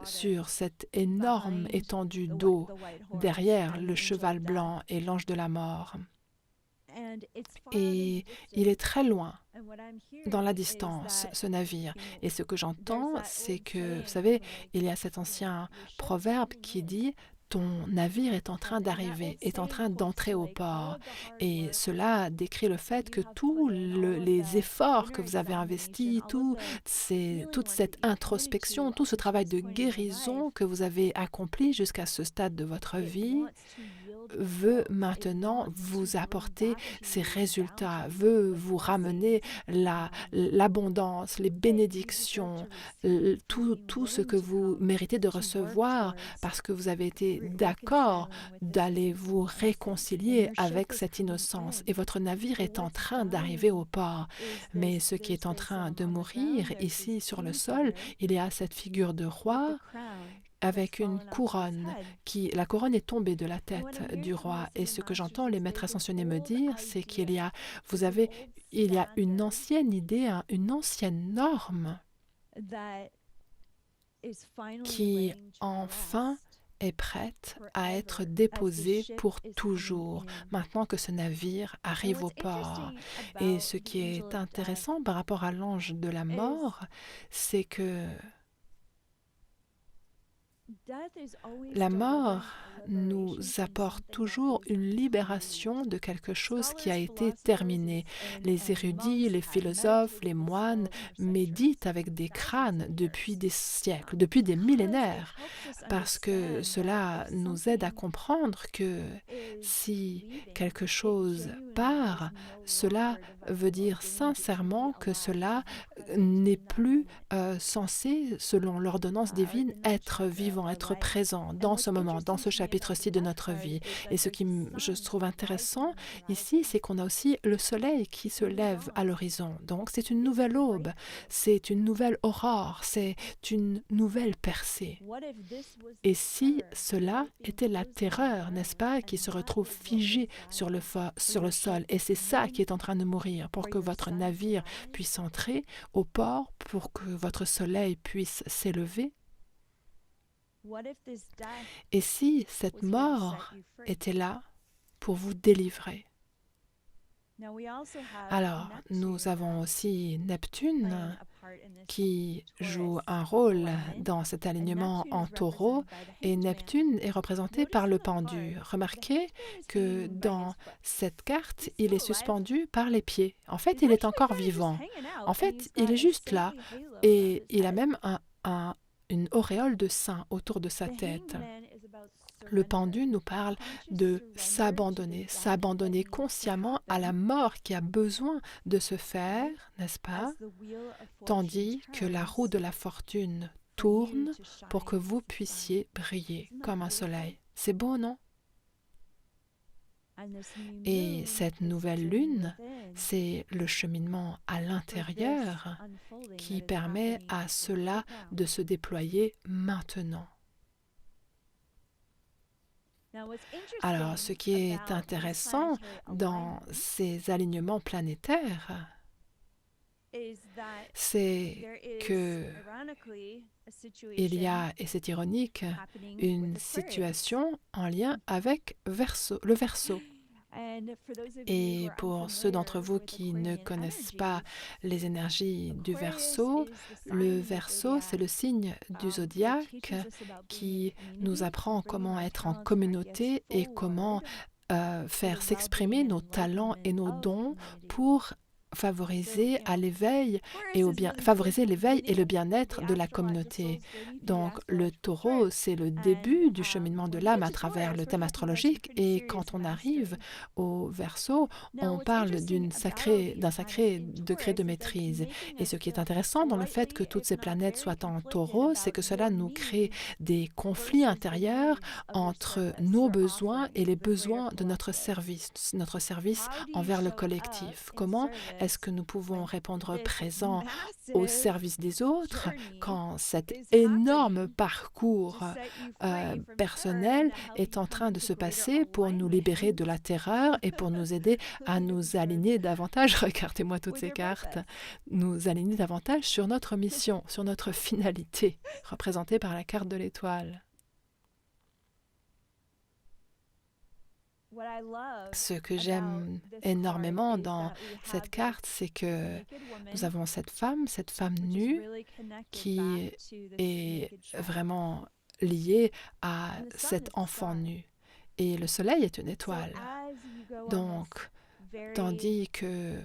sur cette énorme étendue d'eau derrière le cheval blanc et l'ange de la mort. Et il est très loin dans la distance, ce navire. Et ce que j'entends, c'est que, vous savez, il y a cet ancien proverbe qui dit: ton navire est en train d'arriver, est en train d'entrer au port. Et cela décrit le fait que tous les efforts que vous avez investis, toute cette introspection, tout ce travail de guérison que vous avez accompli jusqu'à ce stade de votre vie, veut maintenant vous apporter ces résultats, veut vous ramener l'abondance, les bénédictions, tout ce que vous méritez de recevoir parce que vous avez été d'accord d'aller vous réconcilier avec cette innocence. Et votre navire est en train d'arriver au port. Mais ce qui est en train de mourir ici sur le sol, il y a cette figure de roi avec une couronne. La couronne est tombée de la tête du roi. Et ce que j'entends les maîtres ascensionnés me dire, c'est il y a une ancienne idée, une ancienne norme qui enfin est prête à être déposée pour toujours, maintenant que ce navire arrive au port. Et ce qui est intéressant par rapport à l'ange de la mort, c'est que la mort nous apporte toujours une libération de quelque chose qui a été terminé. Les érudits, les philosophes, les moines méditent avec des crânes depuis des siècles, depuis des millénaires, parce que cela nous aide à comprendre que si quelque chose part, cela veut dire sincèrement que cela n'est plus censé, selon l'ordonnance divine, être vivant, être présent dans ce moment, dans ce chapitre-ci de notre vie. Et ce qui je trouve intéressant ici, c'est qu'on a aussi le soleil qui se lève à l'horizon. Donc c'est une nouvelle aube, c'est une nouvelle aurore, c'est une nouvelle percée. Et si cela était la terreur, n'est-ce pas, qui se retrouve figée sur le sol, et c'est ça qui est en train de mourir pour que votre navire puisse entrer au port, pour que votre soleil puisse s'élever? Et si cette mort était là pour vous délivrer? Alors, nous avons aussi Neptune qui joue un rôle dans cet alignement en taureau, et Neptune est représenté par le pendu. Remarquez que dans cette carte, il est suspendu par les pieds. En fait, il est encore vivant. En fait, il est juste là, et il a même une auréole de saint autour de sa tête. Le pendu nous parle de s'abandonner consciemment à la mort qui a besoin de se faire, n'est-ce pas? Tandis que la roue de la fortune tourne pour que vous puissiez briller comme un soleil. C'est beau, non? Et cette nouvelle lune, c'est le cheminement à l'intérieur qui permet à cela de se déployer maintenant. Alors, ce qui est intéressant dans ces alignements planétaires, c'est que il y a, et c'est ironique, une situation en lien avec le Verseau. Et pour ceux d'entre vous qui ne connaissent pas les énergies du Verseau, le Verseau, c'est le signe du zodiaque qui nous apprend comment être en communauté et comment faire s'exprimer nos talents et nos dons pour favoriser l'éveil et le bien-être de la communauté. Donc, le taureau, c'est le début du cheminement de l'âme à travers le thème astrologique. Et quand on arrive au Verseau, on parle d'un sacré degré de maîtrise. Et ce qui est intéressant dans le fait que toutes ces planètes soient en taureau, c'est que cela nous crée des conflits intérieurs entre nos besoins et les besoins de notre service envers le collectif. Comment est-ce que nous pouvons répondre présent au service des autres quand cet énorme parcours personnel est en train de se passer pour nous libérer de la terreur et pour nous aider à nous aligner davantage, regardez-moi toutes ces cartes, nous aligner davantage sur notre mission, sur notre finalité, représentée par la carte de l'étoile. Ce que j'aime énormément dans cette carte, c'est que nous avons cette femme nue, qui est vraiment liée à cet enfant nu. Et le soleil est une étoile. Donc, tandis que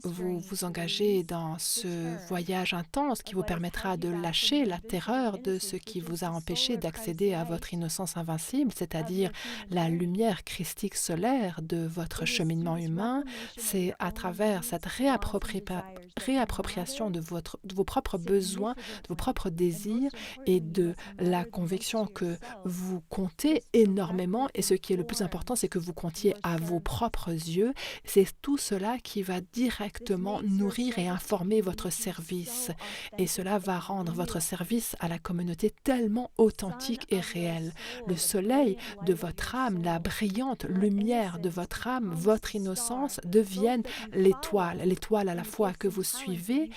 vous vous engagez dans ce voyage intense qui vous permettra de lâcher la terreur de ce qui vous a empêché d'accéder à votre innocence invincible, c'est-à-dire la lumière christique solaire de votre cheminement humain. C'est à travers cette réappropriation de vos propres besoins, de vos propres désirs et de la conviction que vous comptez énormément. Et ce qui est le plus important, c'est que vous comptiez à vos propres yeux. C'est tout cela qui va directement nourrir et informer votre service. Et cela va rendre votre service à la communauté tellement authentique et réel. Le soleil de votre âme, la brillante lumière de votre âme, votre innocence deviennent l'étoile à la fois que vous suivez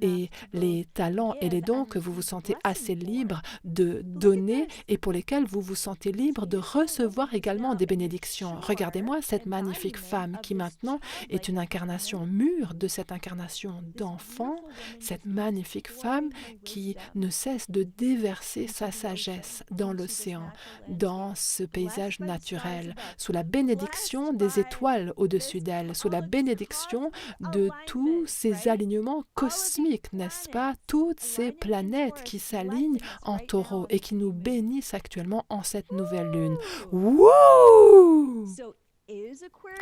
et les talents et les dons que vous vous sentez assez libre de donner et pour lesquels vous vous sentez libre de recevoir également des bénédictions. Regardez-moi cette magnifique femme qui maintenant est une incarnation mûre de cette incarnation d'enfant, cette magnifique femme qui ne cesse de déverser sa sagesse dans l'océan, dans ce paysage naturel, sous la bénédiction des étoiles au-dessus d'elle, sous la bénédiction de tous ces alignements cosmiques, n'est-ce pas? Toutes ces planètes qui s'alignent en taureau et qui nous bénissent actuellement en cette nouvelle lune. Wouh!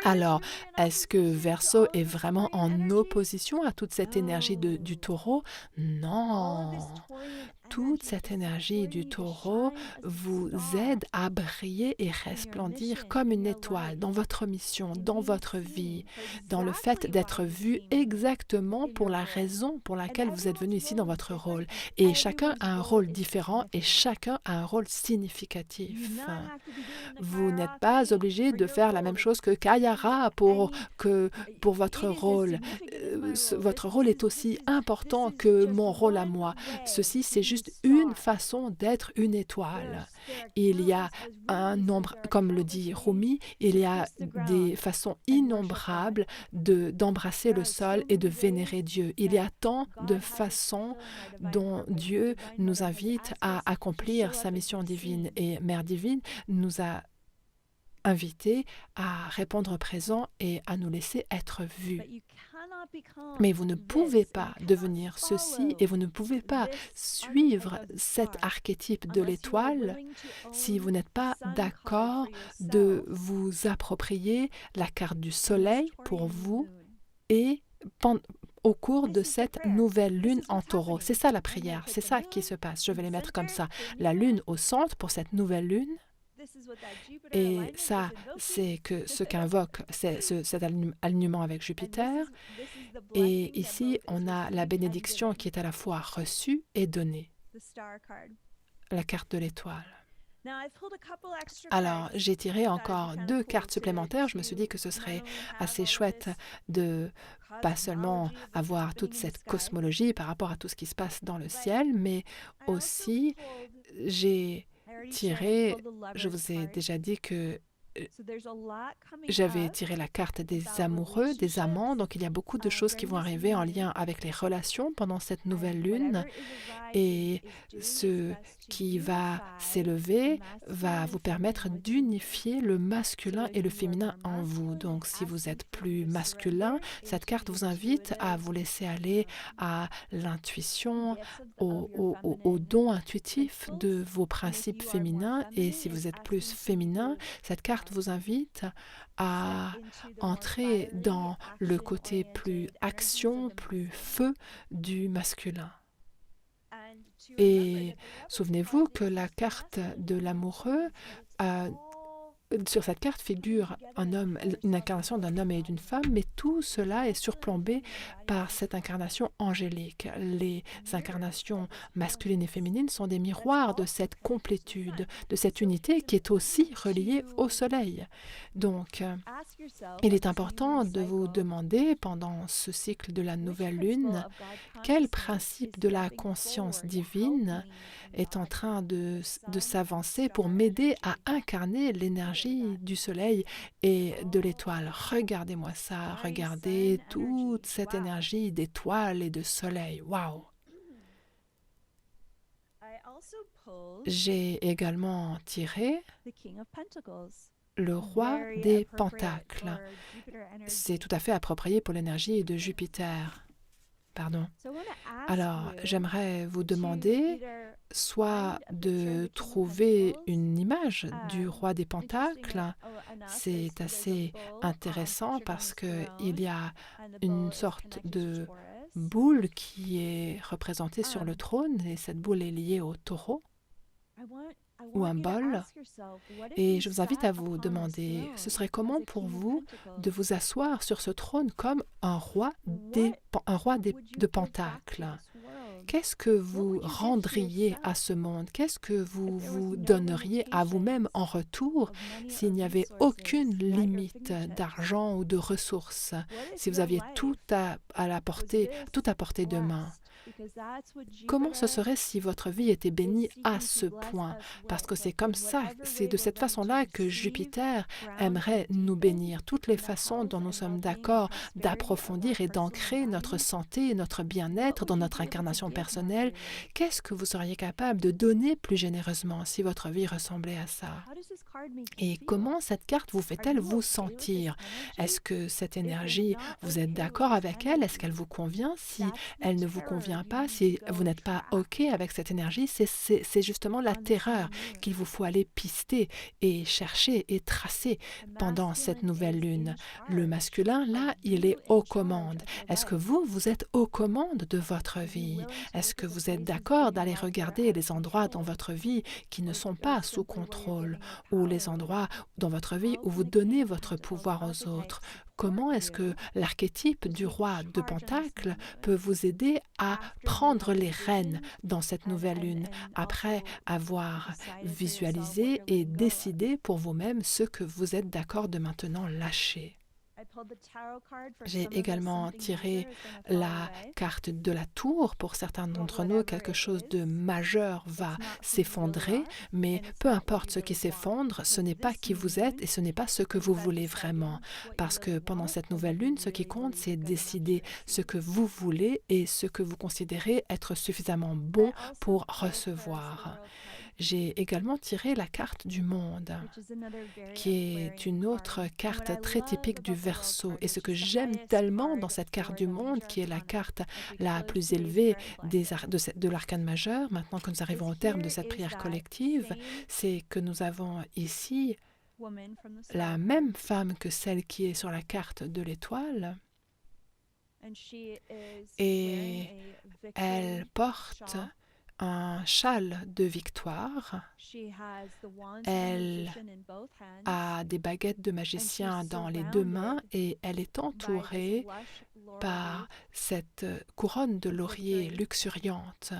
Alors, est-ce que Verseau est vraiment en opposition à toute cette énergie du taureau? Non. Toute cette énergie du taureau vous aide à briller et resplendir comme une étoile dans votre mission, dans votre vie, dans le fait d'être vu exactement pour la raison pour laquelle vous êtes venu ici dans votre rôle. Et chacun a un rôle différent et chacun a un rôle significatif. Vous n'êtes pas obligé de faire la même chose que Kayara pour votre rôle. Votre rôle est aussi important que mon rôle à moi. Ceci, c'est juste une façon d'être une étoile. Il y a un nombre, comme le dit Rumi, il y a des façons innombrables d'embrasser le sol et de vénérer Dieu. Il y a tant de façons dont Dieu nous invite à accomplir sa mission divine. Et Mère divine nous a invités à répondre présent et à nous laisser être vus. Mais vous ne pouvez pas devenir ceci et vous ne pouvez pas suivre cet archétype de l'étoile si vous n'êtes pas d'accord de vous approprier la carte du soleil pour vous et au cours de cette nouvelle lune en taureau. C'est ça la prière, c'est ça qui se passe. Je vais les mettre comme ça. La lune au centre pour cette nouvelle lune. Et ça, c'est ce qu'invoque cet alignement avec Jupiter. Et ici, on a la bénédiction qui est à la fois reçue et donnée. La carte de l'étoile. Alors, j'ai tiré encore 2 cartes supplémentaires. Je me suis dit que ce serait assez chouette de pas seulement avoir toute cette cosmologie par rapport à tout ce qui se passe dans le ciel, mais aussi j'ai tiré, je vous ai déjà dit que j'avais tiré la carte des amoureux, des amants, donc il y a beaucoup de choses qui vont arriver en lien avec les relations pendant cette nouvelle lune. Et ce qui va s'élever va vous permettre d'unifier le masculin et le féminin en vous. Donc, si vous êtes plus masculin, cette carte vous invite à vous laisser aller à l'intuition, au don intuitif de vos principes féminins. Et si vous êtes plus féminin, cette carte vous invite à entrer dans le côté plus action, plus feu du masculin. Et souvenez-vous que la carte de l'amoureux, sur cette carte figure un homme, une incarnation d'un homme et d'une femme, mais tout cela est surplombé par cette incarnation angélique. Les incarnations masculines et féminines sont des miroirs de cette complétude, de cette unité qui est aussi reliée au soleil. Donc, Il est important de vous demander pendant ce cycle de la nouvelle lune quel principe de la conscience divine est en train de s'avancer pour m'aider à incarner l'énergie du soleil et de l'étoile. Regardez-moi ça, regardez toute cette énergie d'étoiles et de soleil. Waouh! J'ai également tiré le roi des pentacles. C'est tout à fait approprié pour l'énergie de Jupiter. Pardon. Alors, j'aimerais vous demander soit de trouver une image du roi des pentacles. C'est assez intéressant parce qu'il y a une sorte de boule qui est représentée sur le trône et cette boule est liée au taureau ou un bol. Et je vous invite à vous demander, ce serait comment pour vous de vous asseoir sur ce trône comme un roi de pentacles? Qu'est-ce que vous rendriez à ce monde? Qu'est-ce que vous vous donneriez à vous-même en retour s'il n'y avait aucune limite d'argent ou de ressources? Si vous aviez tout à portée de main? Comment ce serait si votre vie était bénie à ce point? Parce que c'est comme ça, c'est de cette façon-là que Jupiter aimerait nous bénir. Toutes les façons dont nous sommes d'accord d'approfondir et d'ancrer notre santé, notre bien-être dans notre incarnation personnelle, qu'est-ce que vous seriez capable de donner plus généreusement si votre vie ressemblait à ça? Et comment cette carte vous fait-elle vous sentir? Est-ce que cette énergie, vous êtes d'accord avec elle? Est-ce qu'elle vous convient? Si elle ne vous convient pas, si vous n'êtes pas OK avec cette énergie, c'est justement la terreur qu'il vous faut aller pister et chercher et tracer pendant cette nouvelle lune. Le masculin, là, il est aux commandes. Est-ce que vous êtes aux commandes de votre vie? Est-ce que vous êtes d'accord d'aller regarder les endroits dans votre vie qui ne sont pas sous contrôle ou les endroits dans votre vie où vous donnez votre pouvoir aux autres? Comment est-ce que l'archétype du roi de Pentacles peut vous aider à prendre les rênes dans cette nouvelle lune après avoir visualisé et décidé pour vous-même ce que vous êtes d'accord de maintenant lâcher? J'ai également tiré la carte de la tour. Pour certains d'entre nous, quelque chose de majeur va s'effondrer, mais peu importe ce qui s'effondre, ce n'est pas qui vous êtes et ce n'est pas ce que vous voulez vraiment. Parce que pendant cette nouvelle lune, ce qui compte, c'est décider ce que vous voulez et ce que vous considérez être suffisamment bon pour recevoir. J'ai également tiré la carte du monde, qui est une autre carte très typique du Verseau. Et ce que j'aime tellement dans cette carte du monde, qui est la carte la plus élevée de l'arcane majeur, maintenant que nous arrivons au terme de cette prière collective, c'est que nous avons ici la même femme que celle qui est sur la carte de l'étoile. Et elle porte un châle de victoire. Elle a des baguettes de magicien dans les deux mains et elle est entourée par cette couronne de laurier luxuriante,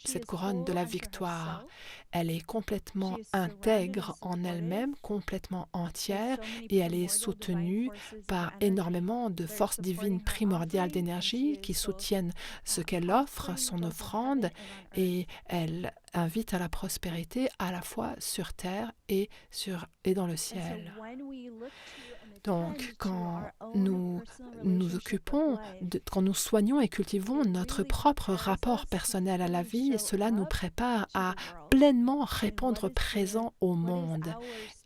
cette couronne de la victoire. Elle est complètement intègre en elle-même, complètement entière, et elle est soutenue par énormément de forces divines primordiales d'énergie qui soutiennent ce qu'elle offre, son offrande, et elle invite à la prospérité à la fois sur terre et dans le ciel. Donc, quand nous nous occupons, quand nous soignons et cultivons notre propre rapport personnel à la vie, cela nous prépare à pleinement répondre présent au monde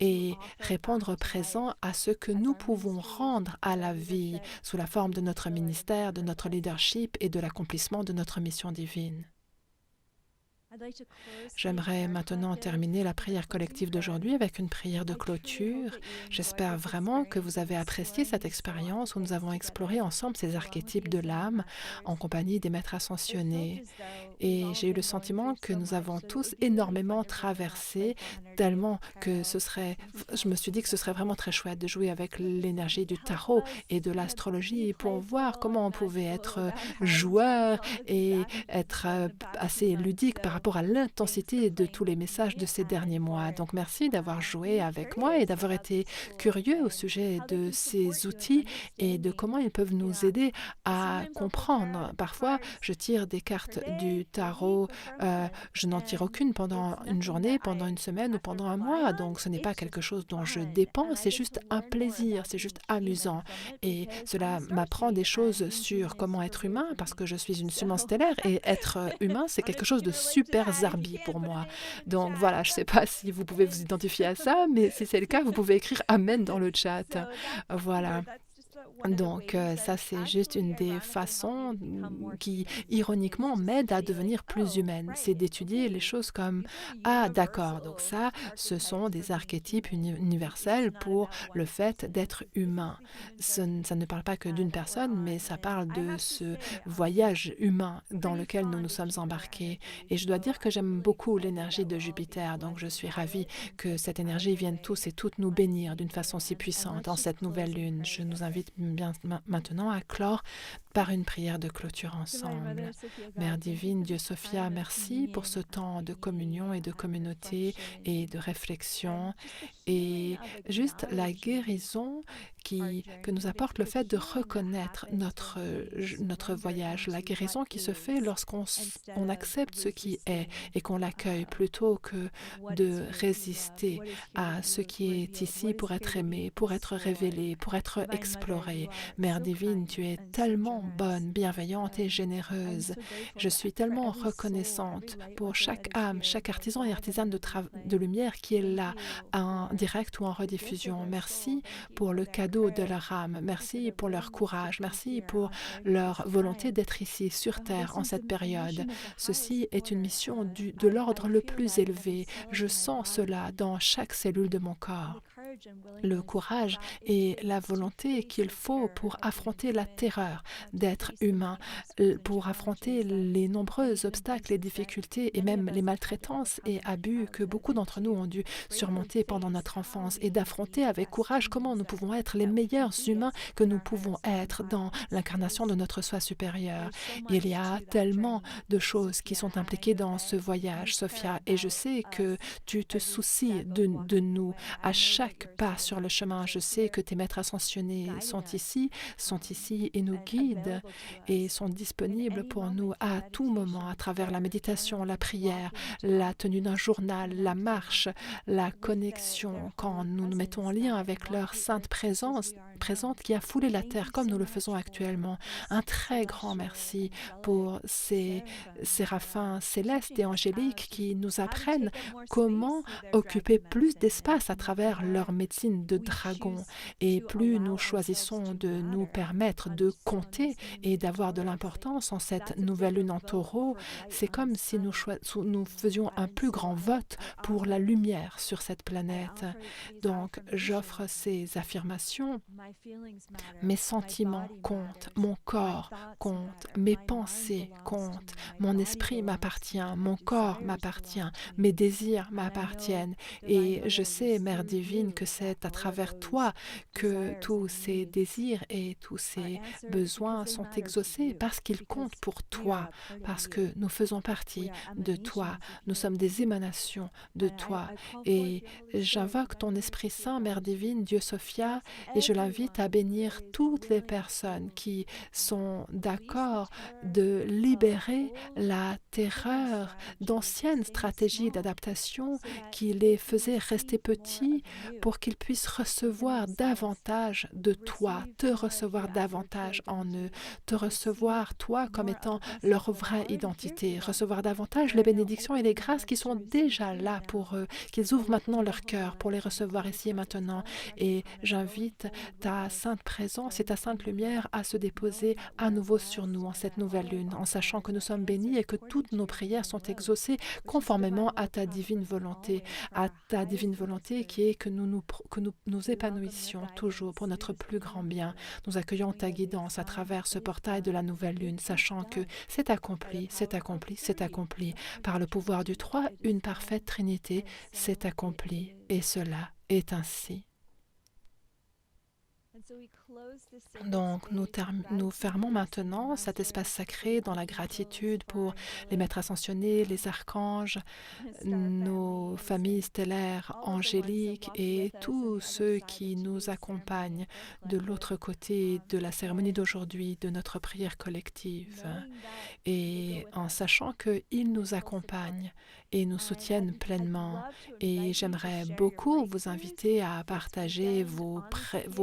et répondre présent à ce que nous pouvons rendre à la vie sous la forme de notre ministère, de notre leadership et de l'accomplissement de notre mission divine. J'aimerais maintenant terminer la prière collective d'aujourd'hui avec une prière de clôture. J'espère vraiment que vous avez apprécié cette expérience où nous avons exploré ensemble ces archétypes de l'âme en compagnie des maîtres ascensionnés. Et j'ai eu le sentiment que nous avons tous énormément traversé, tellement que je me suis dit que ce serait vraiment très chouette de jouer avec l'énergie du tarot et de l'astrologie pour voir comment on pouvait être joueur et être assez ludique par rapport rapport à l'intensité de tous les messages de ces derniers mois. Donc merci d'avoir joué avec moi et d'avoir été curieux au sujet de ces outils et de comment ils peuvent nous aider à comprendre. Parfois, je tire des cartes du tarot, je n'en tire aucune pendant une journée, pendant une semaine ou pendant un mois, donc ce n'est pas quelque chose dont je dépends, c'est juste un plaisir, c'est juste amusant. Et cela m'apprend des choses sur comment être humain, parce que je suis une semence stellaire, et être humain, c'est quelque chose de super zarbi pour moi. Donc voilà, je ne sais pas si vous pouvez vous identifier à ça, mais si c'est le cas, vous pouvez écrire Amen dans le chat. Voilà. Donc ça, c'est juste une des façons qui, ironiquement, m'aide à devenir plus humaine. C'est d'étudier les choses comme «Ah, d'accord, donc ça, ce sont des archétypes universels pour le fait d'être humain». Ça ne parle pas que d'une personne, mais ça parle de ce voyage humain dans lequel nous nous sommes embarqués. Et je dois dire que j'aime beaucoup l'énergie de Jupiter, donc je suis ravie que cette énergie vienne tous et toutes nous bénir d'une façon si puissante en cette nouvelle lune. Je nous invite bien maintenant à clore par une prière de clôture ensemble. Mère divine, Dieu Sophia, merci pour ce temps de communion et de communauté et de réflexion et juste la guérison que nous apporte le fait de reconnaître notre voyage, la guérison qui se fait lorsqu'on accepte ce qui est et qu'on l'accueille plutôt que de résister à ce qui est ici pour être aimé, pour être révélé, pour être exploré. Mère divine, tu es tellement bonne, bienveillante et généreuse. Je suis tellement reconnaissante pour chaque âme, chaque artisan et artisane de lumière qui est là, en direct ou en rediffusion. Merci pour le cadeau de leur âme. Merci pour leur courage. Merci pour leur volonté d'être ici sur Terre en cette période. Ceci est une mission de l'ordre le plus élevé. Je sens cela dans chaque cellule de mon corps. Le courage et la volonté qu'il faut pour affronter la terreur d'être humain, pour affronter les nombreux obstacles et difficultés et même les maltraitances et abus que beaucoup d'entre nous ont dû surmonter pendant notre enfance et d'affronter avec courage comment nous pouvons être les meilleurs humains que nous pouvons être dans l'incarnation de notre soi supérieur. Il y a tellement de choses qui sont impliquées dans ce voyage, Sophia, et je sais que tu te soucies de nous à chaque pas sur le chemin. Je sais que tes maîtres ascensionnés sont ici et nous guident et sont disponibles pour nous à tout moment à travers la méditation, la prière, la tenue d'un journal, la marche, la connexion, quand nous nous mettons en lien avec leur sainte présente qui a foulé la terre comme nous le faisons actuellement. Un très grand merci pour ces séraphins célestes et angéliques qui nous apprennent comment occuper plus d'espace à travers leur médecine de dragon. Et plus nous choisissons de nous permettre de compter et d'avoir de l'importance en cette nouvelle lune en taureau, c'est comme si nous faisions un plus grand vote pour la lumière sur cette planète. Donc, j'offre ces affirmations. Mes sentiments comptent, mon corps compte, mes pensées comptent, mon esprit m'appartient, mon corps m'appartient, mes désirs m'appartiennent. Et je sais, Mère divine, que c'est à travers toi que tous ces désirs et tous ces besoins sont exaucés parce qu'ils comptent pour toi, parce que nous faisons partie de toi, nous sommes des émanations de toi. Et j'invoque ton Esprit Saint, Mère divine, Dieu Sophia, et je l'invite à bénir toutes les personnes qui sont d'accord de libérer la terreur d'anciennes stratégies d'adaptation qui les faisaient rester petits pour qu'ils puissent recevoir davantage de toi, te recevoir davantage en eux, te recevoir toi comme étant leur vraie identité, recevoir davantage les bénédictions et les grâces qui sont déjà là pour eux, qu'ils ouvrent maintenant leur cœur pour les recevoir ici et maintenant. Et j'invite ta sainte présence et ta sainte lumière à se déposer à nouveau sur nous en cette nouvelle lune, en sachant que nous sommes bénis et que toutes nos prières sont exaucées conformément à ta divine volonté qui est que nous épanouissions toujours pour notre plus grand bien. Nous accueillons ta guidance à travers ce portail de la nouvelle lune, sachant que c'est accompli, c'est accompli, c'est accompli. Par le pouvoir du Trois, une parfaite Trinité, c'est accompli. Et cela est ainsi. Donc, nous fermons maintenant cet espace sacré dans la gratitude pour les maîtres ascensionnés, les archanges, nos familles stellaires angéliques et tous ceux qui nous accompagnent de l'autre côté de la cérémonie d'aujourd'hui, de notre prière collective. Et en sachant qu'ils nous accompagnent et nous soutiennent pleinement. Et j'aimerais beaucoup vous inviter à partager vos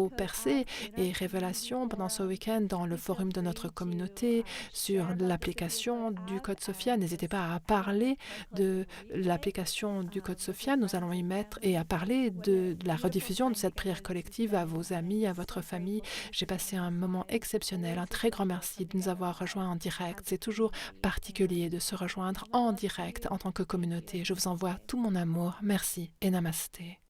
percées et révélations pendant ce week-end dans le forum de notre communauté sur l'application du Code Sophia. N'hésitez pas à parler de l'application du Code Sophia. Nous allons y mettre et à parler de la rediffusion de cette prière collective à vos amis, à votre famille. J'ai passé un moment exceptionnel. Un très grand merci de nous avoir rejoints en direct. C'est toujours particulier de se rejoindre en direct en tant que communauté. Je vous envoie tout mon amour. Merci et namasté.